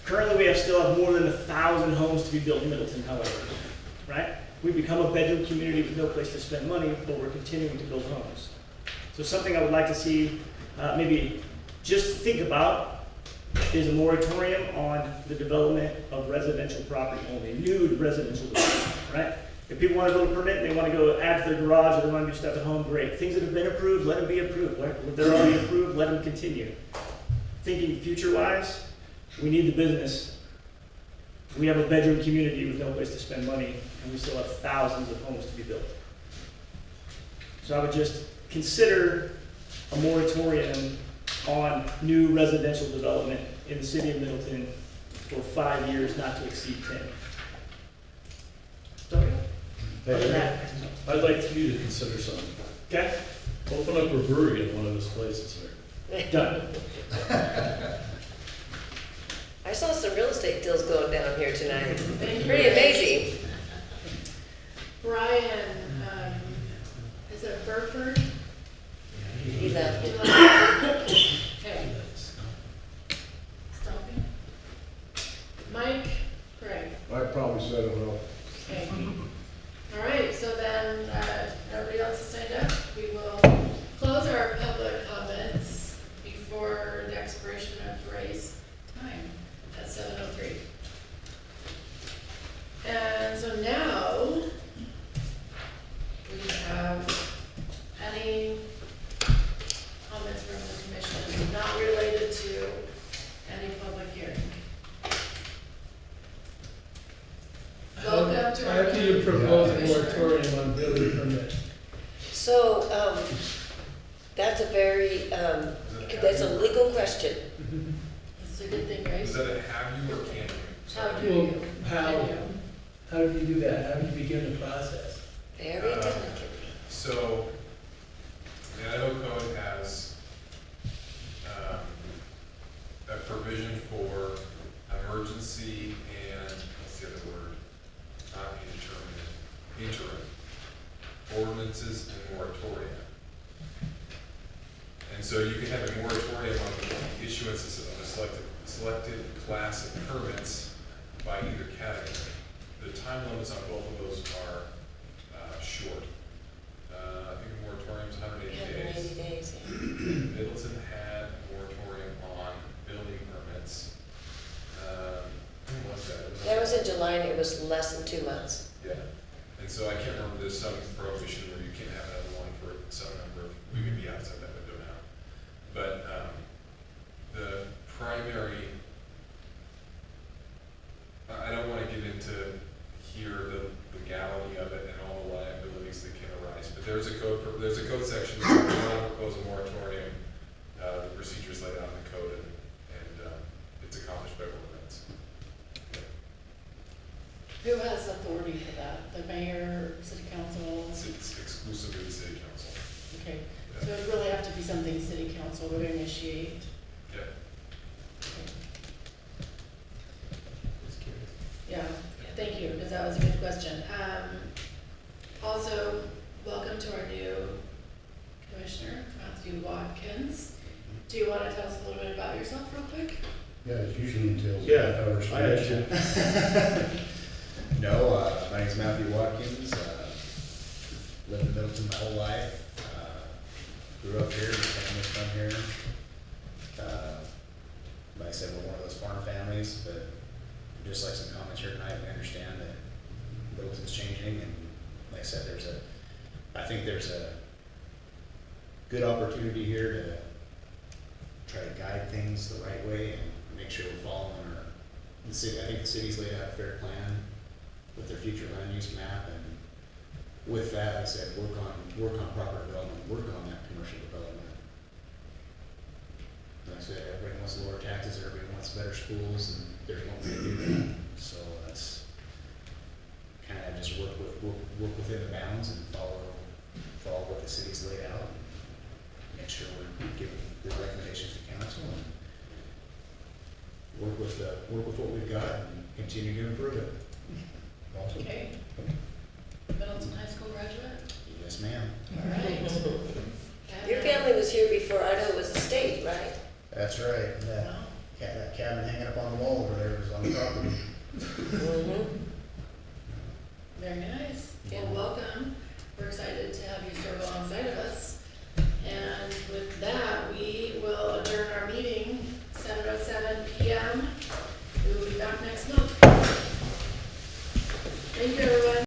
Currently, we still have more than 1,000 homes to be built in Middleton, however, right? We've become a bedroom community with no place to spend money, but we're continuing to build homes. So something I would like to see, maybe just think about, is a moratorium on the development of residential property only, new residential development, right? If people want to go to permit and they want to go add to their garage or they want to do stuff at home, great. Things that have been approved, let them be approved. If they're already approved, let them continue. Thinking future-wise, we need the business. We have a bedroom community with no place to spend money, and we still have thousands of homes to be built. So I would just consider a moratorium on new residential development in the city of Middleton for 5 years, not to exceed 10. I'd like you to consider something. Okay? Open up a brewery in one of his places there. Done. I saw some real estate deals going down here tonight. Thank you. Pretty amazing. Brian, is it Burford? He left. You left. Okay. Stopping. Mike, Craig. I probably said enough. Okay. All right, so then, everybody else has signed up. We will close our public comments before the expiration of Ray's time at 7:03. And so now, we have any comments from the commission not related to any public hearing. Welcome to our. How do you propose a moratorium on building permits? So, that's a very, that's a legal question. It's a good thing, right? Is that a have you or can you? How do Well, you? how do you do that? How do you begin the process? Very delicately. So, the Idaho Code has a provision for emergency and, what's the other word? Not indeterminate, interim ordinances and moratoria. And so you can have a moratorium on the issuance of a selected class of permits by either category. The time limits on both of those are short. I think the moratorium's 180 days. 180 days, yeah. Middleton had a moratorium on building permits. When was that? That was in July and it was less than 2 months. Yeah, and so I can't remember, there's some prohibition where you can't have another one for some number of, we could be outside that window now. But, the primary, I don't wanna get into here the legality of it and all the liabilities that can arise, but there's a code section that says we want to propose a moratorium, the procedures laid out in the code, and it's accomplished by ordinance. Who has authority for that? The mayor, city council? It's exclusively the would initiate. Yeah. Yeah, thank you, because that was a good question. Also, welcome to our new commissioner, Matthew Watkins. Do you want to tell us a little bit about yourself real quick? Yeah, it usually entails. Yeah, half hours. I actually. No, my name's Matthew Watkins, lived in Middleton my whole life, grew up here, family from here. Like I said, we're one of those farm families, but just like some comments here tonight, we understand that Middleton's changing, and like I said, I think there's a good opportunity here to try to guide things the right way and make sure we're following the city. I think the city's laid out a fair plan with their future land use map, and with that, like I said, work on proper development, work on that commercial development. Like I said, everybody wants lower taxes, everybody wants better schools, and there's one way to do that. So that's kind of just work within the bounds and follow what the city's laid out. Make sure we're giving good recommendations to council and work with what we've got and continue to improve it. Okay. Middleton High School graduate? Yes, ma'am. All right. Your family was here before Idaho was a state, right? That's right. Wow. That cabin hanging up on the wall over there was on the property. Mm-hmm. Very nice. Well, welcome.